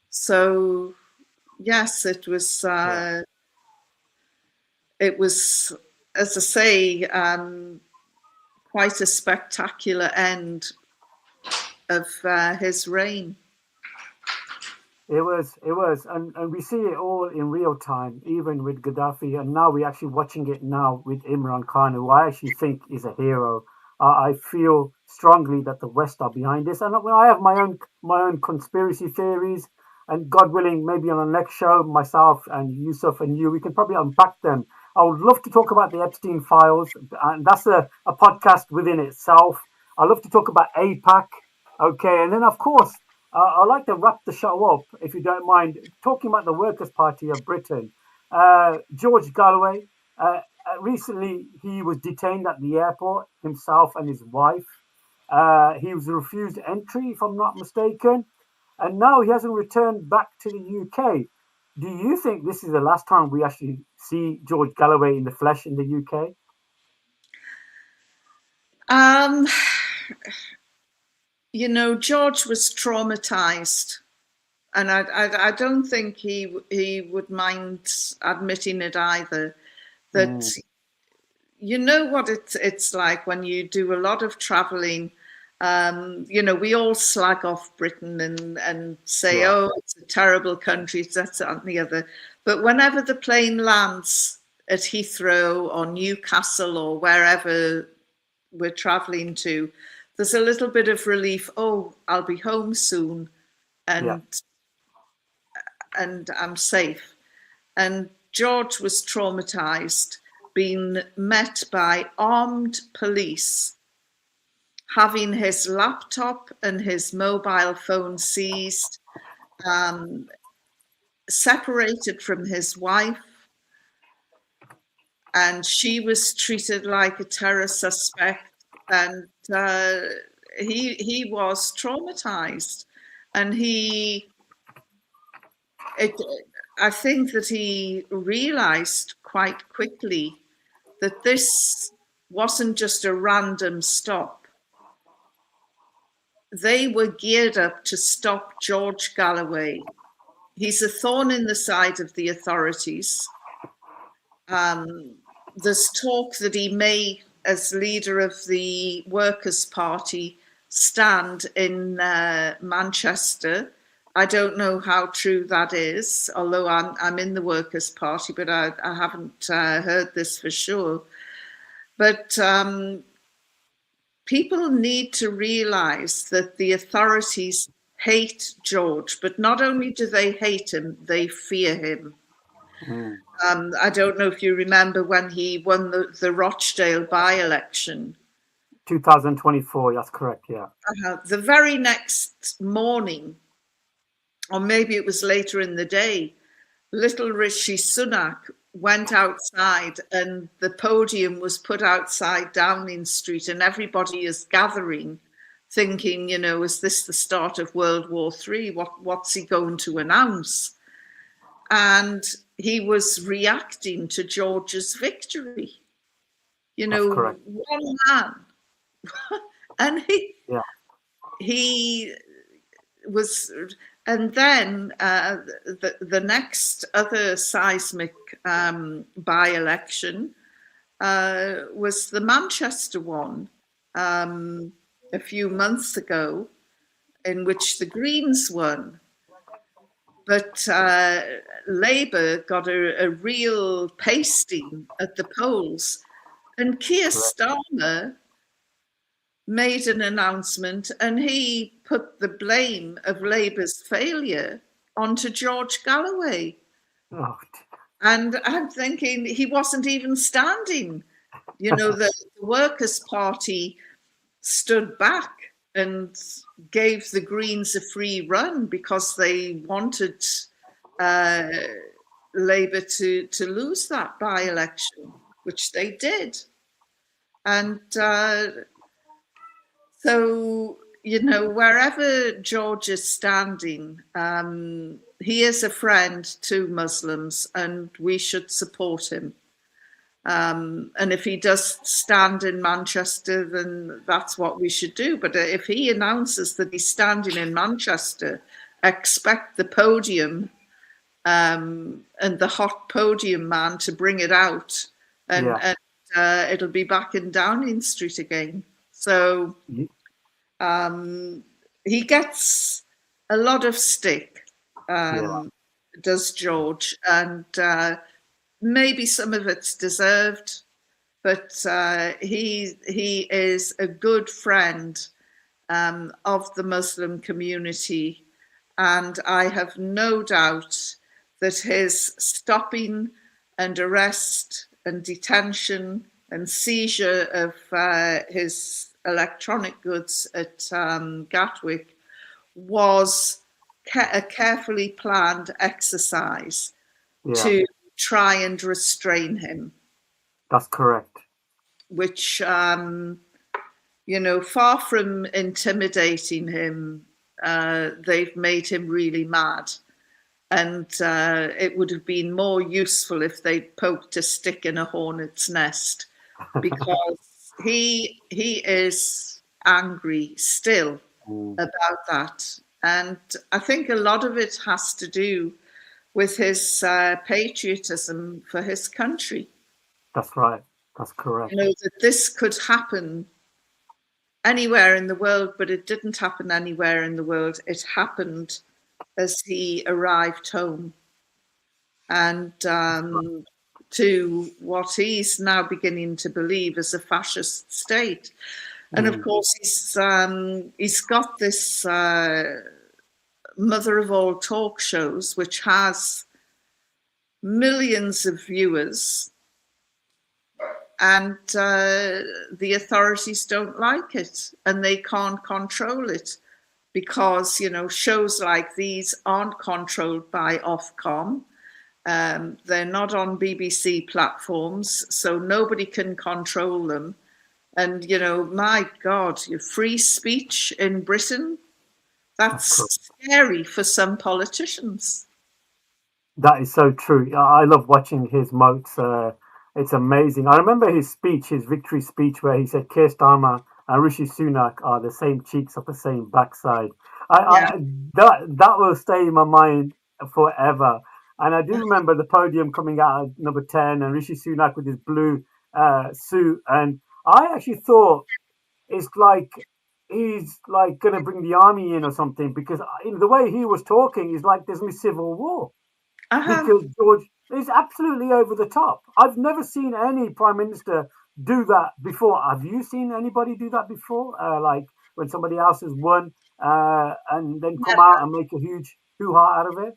[SPEAKER 2] So, yes, it was, as I say, quite a spectacular end of his reign.
[SPEAKER 1] It was, and we see it all in real time, even with Gaddafi, and now we're actually watching it now with Imran Khan, who I actually think is a hero. I feel strongly that the West are behind this, and I have my own conspiracy theories. And God willing, maybe on the next show, myself and Yusuf and you, we can probably unpack them. I would love to talk about the Epstein files, and that's a podcast within itself. I love to talk about APAC, okay, and then of course, I'd like to wrap the show up, if you don't mind, talking about the Workers' Party of Britain. George Galloway, recently he was detained at the airport, himself and his wife. He was refused entry, if I'm not mistaken, and now he hasn't returned back to the UK. Do you think this is the last time we actually see George Galloway in the flesh in the UK?
[SPEAKER 2] George was traumatized, and I don't think he would mind admitting it either. That you know what it's like when you do a lot of traveling. We all slag off Britain and say, oh, it's a terrible country, that's that and the other. But whenever the plane lands at Heathrow or Newcastle or wherever we're traveling to, there's a little bit of relief. Oh, I'll be home soon, and I'm safe. And George was traumatized, being met by armed police, having his laptop and his mobile phone seized, separated from his wife, and she was treated like a terror suspect, and he was traumatized, and I think that he realized quite quickly that this wasn't just a random stop. They were geared up to stop George Galloway. He's a thorn in the side of the authorities. There's talk that he may, as leader of the Workers' Party, stand in Manchester. I don't know how true that is, although I'm in the Workers' Party, but I haven't heard this for sure. But people need to realise that the authorities hate George, but not only do they hate him, they fear him. I don't know if you remember when he won the Rochdale by-election.
[SPEAKER 1] 2024, that's correct, yeah.
[SPEAKER 2] The very next morning, or maybe it was later in the day, little Rishi Sunak went outside and the podium was put outside Downing Street, and everybody is gathering thinking, you know, is this the start of World War III? What's he going to announce? And he was reacting to George's victory. You know, one man. And he was, and then the next other seismic by-election was the Manchester one a few months ago, in which the Greens won. But Labour got a real pasting at the polls. And Keir Starmer made an announcement, and he put the blame of Labour's failure onto George Galloway. Oh. And I'm thinking he wasn't even standing. You know, the Workers' Party stood back and gave the Greens a free run because they wanted Labour to lose that by-election, which they did. And so, you know, wherever George is standing, he is a friend to Muslims, and we should support him. And if he does stand in Manchester, then that's what we should do. But if he announces that he's standing in Manchester, expect the podium and the hot podium man to bring it out, and it'll be back in Downing Street again. So he gets a lot of stick, does George, and maybe some of it's deserved, but he is a good friend of the Muslim community, and I have no doubt that his stopping and arrest and detention and seizure of his electronic goods at Gatwick was a carefully planned exercise to try and restrain him.
[SPEAKER 1] That's correct.
[SPEAKER 2] Which, you know, far from intimidating him, they've made him really mad. And it would have been more useful if they'd poked a stick in a hornet's nest, because he is angry still about that. And I think a lot of it has to do with his patriotism for his country.
[SPEAKER 1] That's right. That's correct.
[SPEAKER 2] You know, that this could happen anywhere in the world, but it didn't happen anywhere in the world. It happened as he arrived home. And to what he's now beginning to believe is a fascist state. And of course, he's got this mother of all talk shows, which has millions of viewers, and the authorities don't like it, and they can't control it because, you know, shows like these aren't controlled by Ofcom. They're not on BBC platforms, so nobody can control them. And, you know, my God, your free speech in Britain, that's scary for some politicians.
[SPEAKER 1] That is so true. I love watching his moats. It's amazing. I remember his speech, his victory speech, where he said Keir Starmer and Rishi Sunak are the same cheeks of the same backside.
[SPEAKER 2] Yeah.
[SPEAKER 1] That will stay in my mind forever. And I do remember the podium coming out at number 10 and Rishi Sunak with his blue suit. And I actually thought it's like he's like going to bring the army in or something, because in the way he was talking is like there's going to be civil war, because George is absolutely over the top. I've never seen any prime minister do that before. Have you seen anybody do that before? Like when somebody else has won and then come out and make a huge hoo-ha out of it?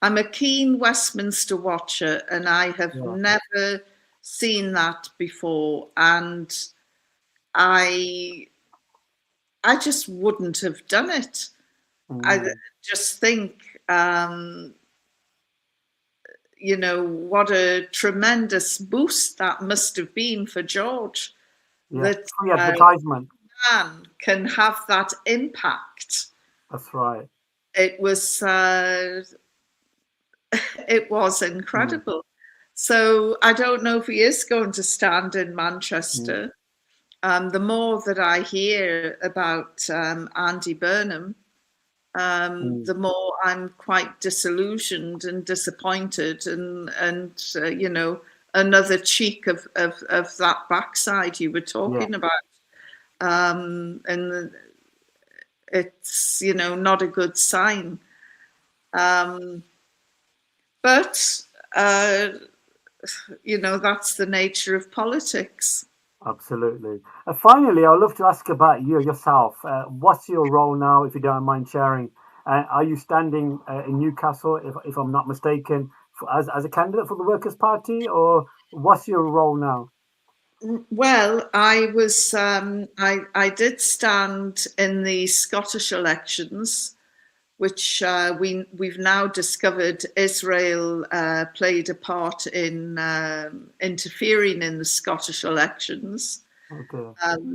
[SPEAKER 2] I'm a keen Westminster watcher, and I have never seen that before. And I just wouldn't have done it. I just think, you know, what a tremendous boost that must have been for George. That
[SPEAKER 1] free advertisement.
[SPEAKER 2] Man can have that impact.
[SPEAKER 1] That's right.
[SPEAKER 2] It was incredible. So I don't know if he is going to stand in Manchester. The more that I hear about Andy Burnham, the more I'm quite disillusioned and disappointed, and you know, another cheek of that backside you were talking about, and it's, you know, not a good sign. But you know, that's the nature of politics.
[SPEAKER 1] Absolutely. Finally, I'd love to ask about yourself. What's your role now, if you don't mind sharing? Are you standing in Newcastle, if I'm not mistaken, as a candidate for the Workers' Party, or what's your role now?
[SPEAKER 2] Well, I was I did stand in the Scottish elections, which we've now discovered Israel played a part in interfering in the Scottish elections.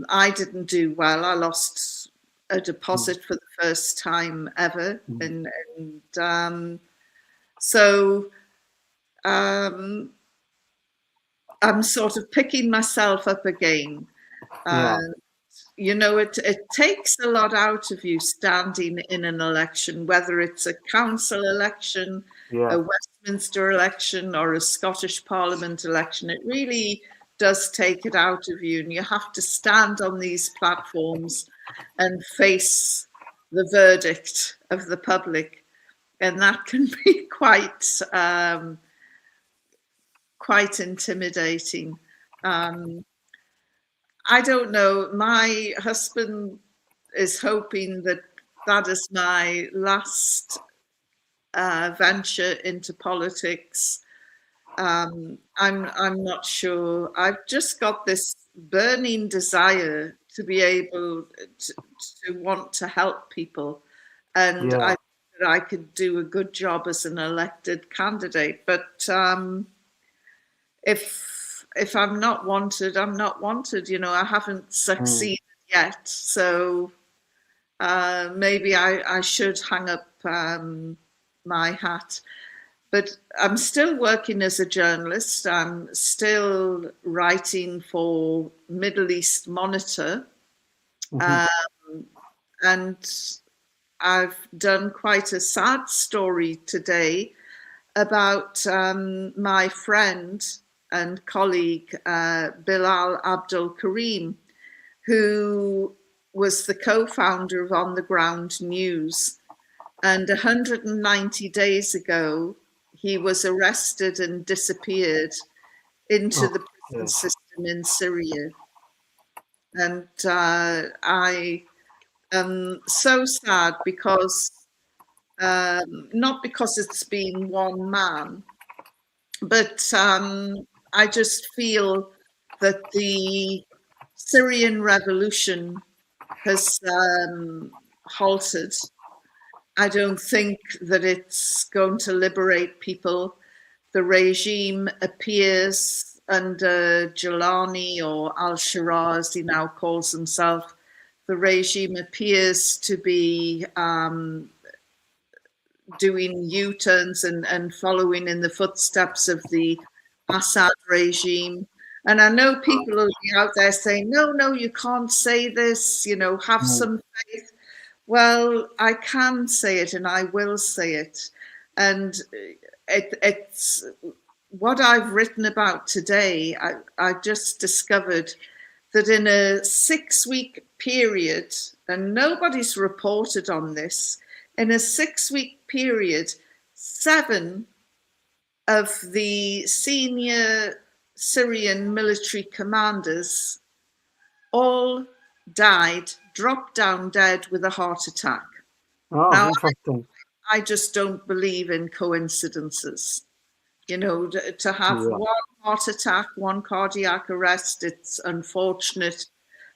[SPEAKER 2] I didn't do well. I lost a deposit for the first time ever, and so I'm sort of picking myself up again. You know, it takes a lot out of you standing in an election, whether it's a council election, a Westminster election, or a Scottish Parliament election. It really does take it out of you, and you have to stand on these platforms and face the verdict of the public, and that can be quite intimidating. I don't know. My husband is hoping that that is my last venture into politics. I'm not sure. I've just got this burning desire to be able to want to help people, and I think that I could do a good job as an elected candidate. But if I'm not wanted, I'm not wanted. You know, I haven't succeeded yet, so maybe I should hang up my hat. But I'm still working as a journalist. I'm still writing for Middle East Monitor, and I've done quite a sad story today about my friend and colleague Bilal Abdul Karim, who was the co-founder of On the Ground News. And 190 days ago, he was arrested and disappeared into the prison system in Syria. And I am so sad because, not because it's been one man, but I just feel that the Syrian revolution has halted. I don't think that it's going to liberate people. The regime appears under Jalani, or al-Sharaa as he now calls himself, the regime appears to be doing U-turns and following in the footsteps of the Assad regime. And I know people will be out there saying, no, no, you can't say this, you know, have some faith. Well, I can say it and I will say it. And it's what I've written about today. I just discovered that in a 6-week period, and nobody's reported on this, in a 6-week period, 7 of the senior Syrian military commanders all died, dropped down dead with a heart attack.
[SPEAKER 1] Oh,
[SPEAKER 2] Now,
[SPEAKER 1] interesting.
[SPEAKER 2] I just don't believe in coincidences. You know, to have
[SPEAKER 1] Yeah.
[SPEAKER 2] one heart attack, one cardiac arrest, it's unfortunate.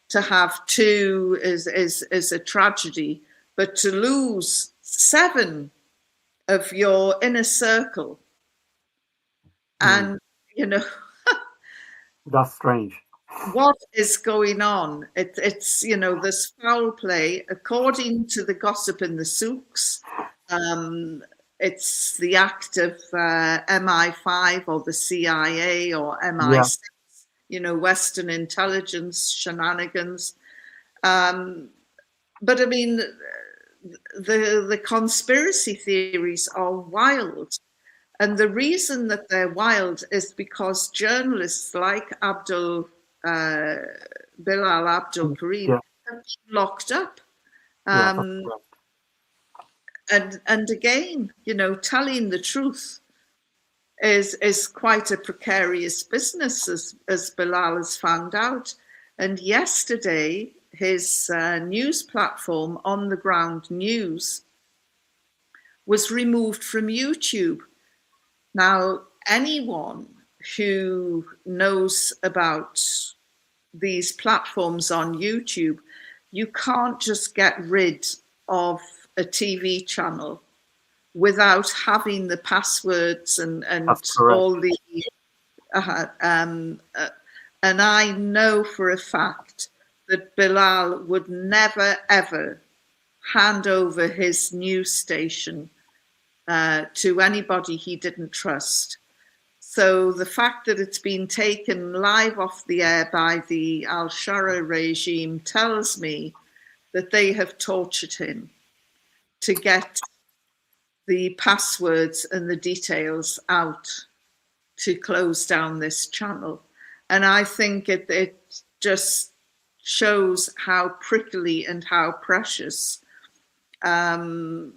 [SPEAKER 2] To have 2 is a tragedy, but to lose 7 of your inner circle, and you know,
[SPEAKER 1] That's strange.
[SPEAKER 2] what is going on? It's you know, this foul play, according to the gossip in the souks. It's the act of MI5 or the CIA or MI6, you know, Western intelligence shenanigans. But I mean, the conspiracy theories are wild. And the reason that they're wild is because journalists like Bilal Abdul Karim have been locked up. And again, you know, telling the truth is quite a precarious business, as Bilal has found out. And yesterday, his news platform, On the Ground News, was removed from YouTube. Now, anyone who knows about these platforms on YouTube, you can't just get rid of a TV channel without having the passwords and all the and I know for a fact that Bilal would never ever hand over his news station to anybody he didn't trust. So the fact that it's been taken live off the air by the al-Sharaa regime tells me that they have tortured him to get the passwords and the details out to close down this channel. And I think it just shows how prickly and how precious the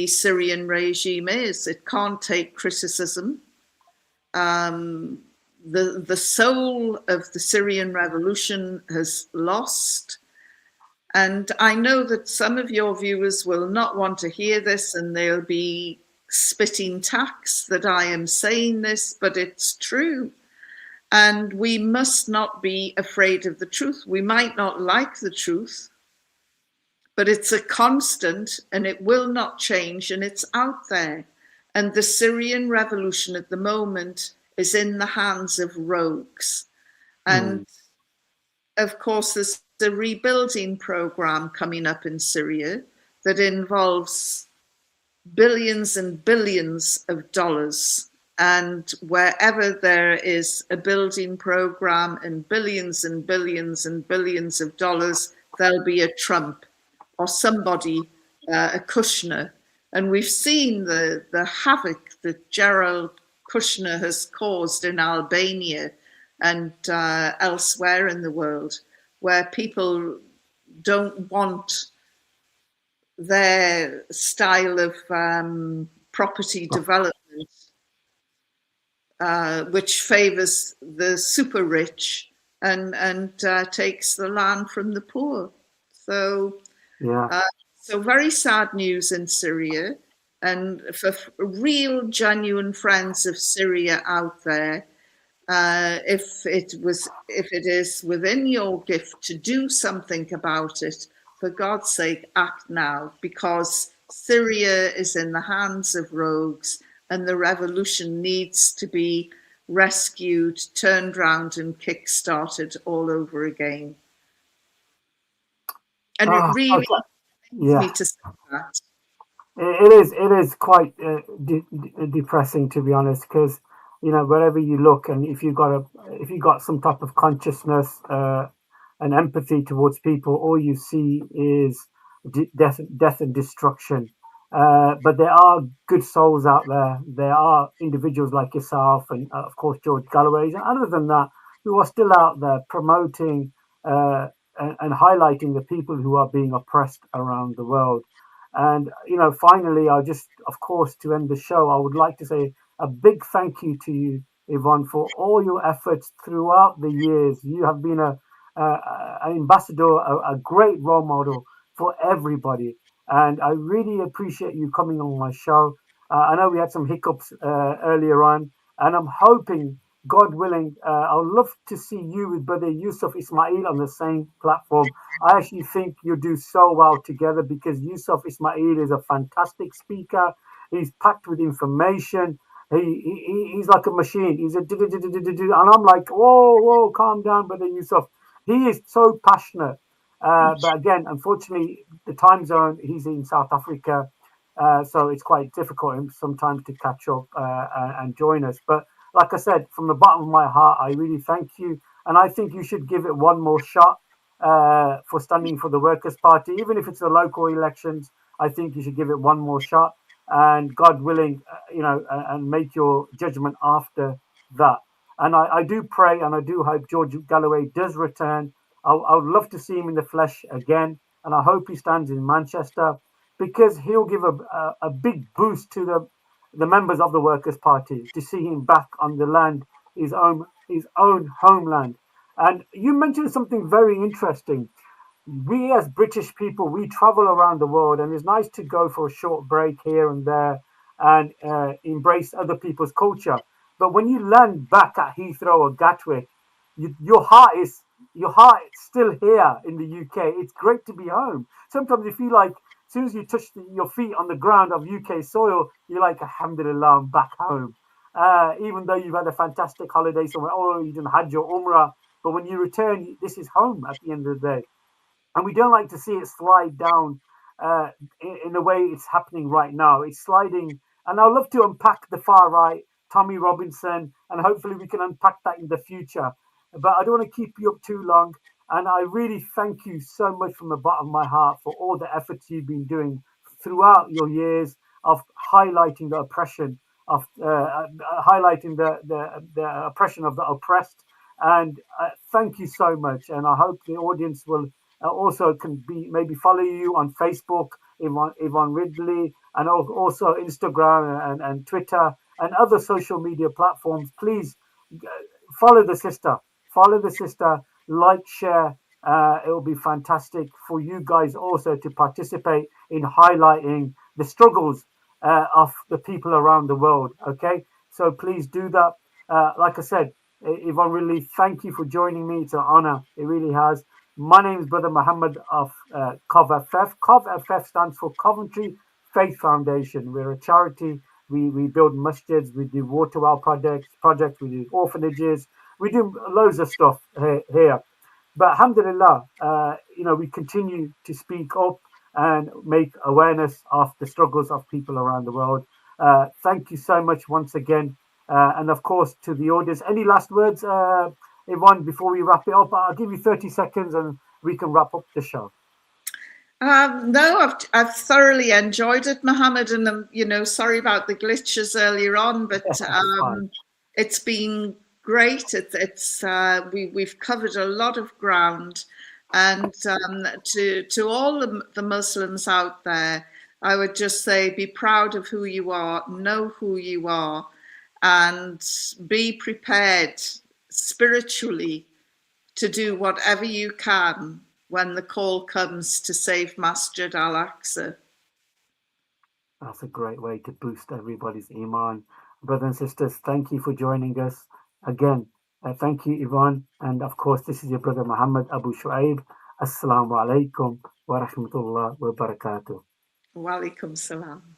[SPEAKER 2] Syrian regime is. It can't take criticism. The soul of the Syrian revolution has lost. And I know that some of your viewers will not want to hear this, and they'll be spitting tacks that I am saying this, but it's true. And we must not be afraid of the truth. We might not like the truth, but it's a constant and it will not change, and it's out there. And the Syrian revolution at the moment is in the hands of rogues. And of course, there's a rebuilding program coming up in Syria that involves billions and billions of dollars. And wherever there is a building program and billions and billions and billions of dollars, there'll be a Trump or somebody, a Kushner. And we've seen the havoc that Gerald Kushner has caused in Albania and elsewhere in the world, where people don't want their style of property development, which favors the super rich and takes the land from the poor. So,
[SPEAKER 1] Yeah.
[SPEAKER 2] so very sad news in Syria. And for real, genuine friends of Syria out there, if it is within your gift to do something about it, for God's sake, act now, because Syria is in the hands of rogues, and the revolution needs to be rescued, turned round, and kick-started all over again. And it really
[SPEAKER 1] Okay.
[SPEAKER 2] pains me
[SPEAKER 1] Yeah.
[SPEAKER 2] to say that.
[SPEAKER 1] It is quite depressing, to be honest, because wherever you look, and if you got some type of consciousness and empathy towards people, all you see is death and destruction. But there are good souls out there. There are individuals like yourself, and of course George Galloway's, and other than that, who are still out there promoting and highlighting the people who are being oppressed around the world. And finally, I just, of course, to end the show, I would like to say a big thank you to you, Yvonne, for all your efforts throughout the years. You have been an ambassador, a great role model for everybody, and I really appreciate you coming on my show. I know we had some hiccups earlier on, and I'm hoping, God willing, I would love to see you with Brother Yusuf Ismail on the same platform. I actually think you do so well together because Yusuf Ismail is a fantastic speaker. He's packed with information. He's like a machine. He's a and I'm like, whoa, calm down, Brother Yusuf. He is so passionate. But again, unfortunately, the time zone, he's in South Africa. So it's quite difficult sometimes to catch up and join us. But like I said, from the bottom of my heart, I really thank you. And I think you should give it one more shot for standing for the Workers' Party, even if it's the local elections. I think you should give it one more shot, and God willing, and make your judgment after that. And I do pray and I do hope George Galloway does return. I would love to see him in the flesh again, and I hope he stands in Manchester because he'll give a big boost to the members of the Workers' Party to see him back on the land, his own homeland. And you mentioned something very interesting. We as British people, we travel around the world, and it's nice to go for a short break here and there and embrace other people's culture. But when you land back at Heathrow or Gatwick, you, your heart is your heart is still here in the UK. It's great to be home. Sometimes you feel like as soon as you touch your feet on the ground of UK soil, you're like, Alhamdulillah, I'm back home. Even though you've had a fantastic holiday somewhere, or you didn't had your Umrah, but when you return, this is home at the end of the day, and we don't like to see it slide down in the way it's happening right now. It's sliding, and I'd love to unpack the far right, Tommy Robinson, and hopefully we can unpack that in the future. But I don't want to keep you up too long, and I really thank you so much from the bottom of my heart for all the efforts you've been doing throughout your years of highlighting the oppression of highlighting the oppression of the oppressed. And thank you so much, and I hope the audience will also can be maybe follow you on Facebook, Yvonne Ridley, and also Instagram and Twitter and other social media platforms. Please follow the sister, follow the sister, like, share. It will be fantastic for you guys also to participate in highlighting the struggles of the people around the world. Okay, so please do that. Like I said, Yvonne, really thank you for joining me. It's an honor. It really has. My name is Brother Muhammad of CovFF. CovFF stands for Coventry Faith Foundation. We're a charity. We build masjids, we do water well projects, we do orphanages, we do loads of stuff here. But alhamdulillah, we continue to speak up and make awareness of the struggles of people around the world. Thank you so much once again. And of course, to the audience, any last words, Yvonne, before we wrap it up? I'll give you 30 seconds and we can wrap up the show.
[SPEAKER 2] No, I've thoroughly enjoyed it, Mohammed, and sorry about the glitches earlier on, but it's been great. We've covered a lot of ground, and to all the Muslims out there, I would just say be proud of who you are, know who you are, and be prepared spiritually to do whatever you can when the call comes to save Masjid al-Aqsa.
[SPEAKER 1] That's a great way to boost everybody's iman. Brothers and sisters, thank you for joining us again. Thank you, Yvonne. And of course, this is your brother Muhammad Abu Shu'aib. Assalamu alaikum wa rahmatullah wa barakatuh.
[SPEAKER 2] Wa alaikum salam.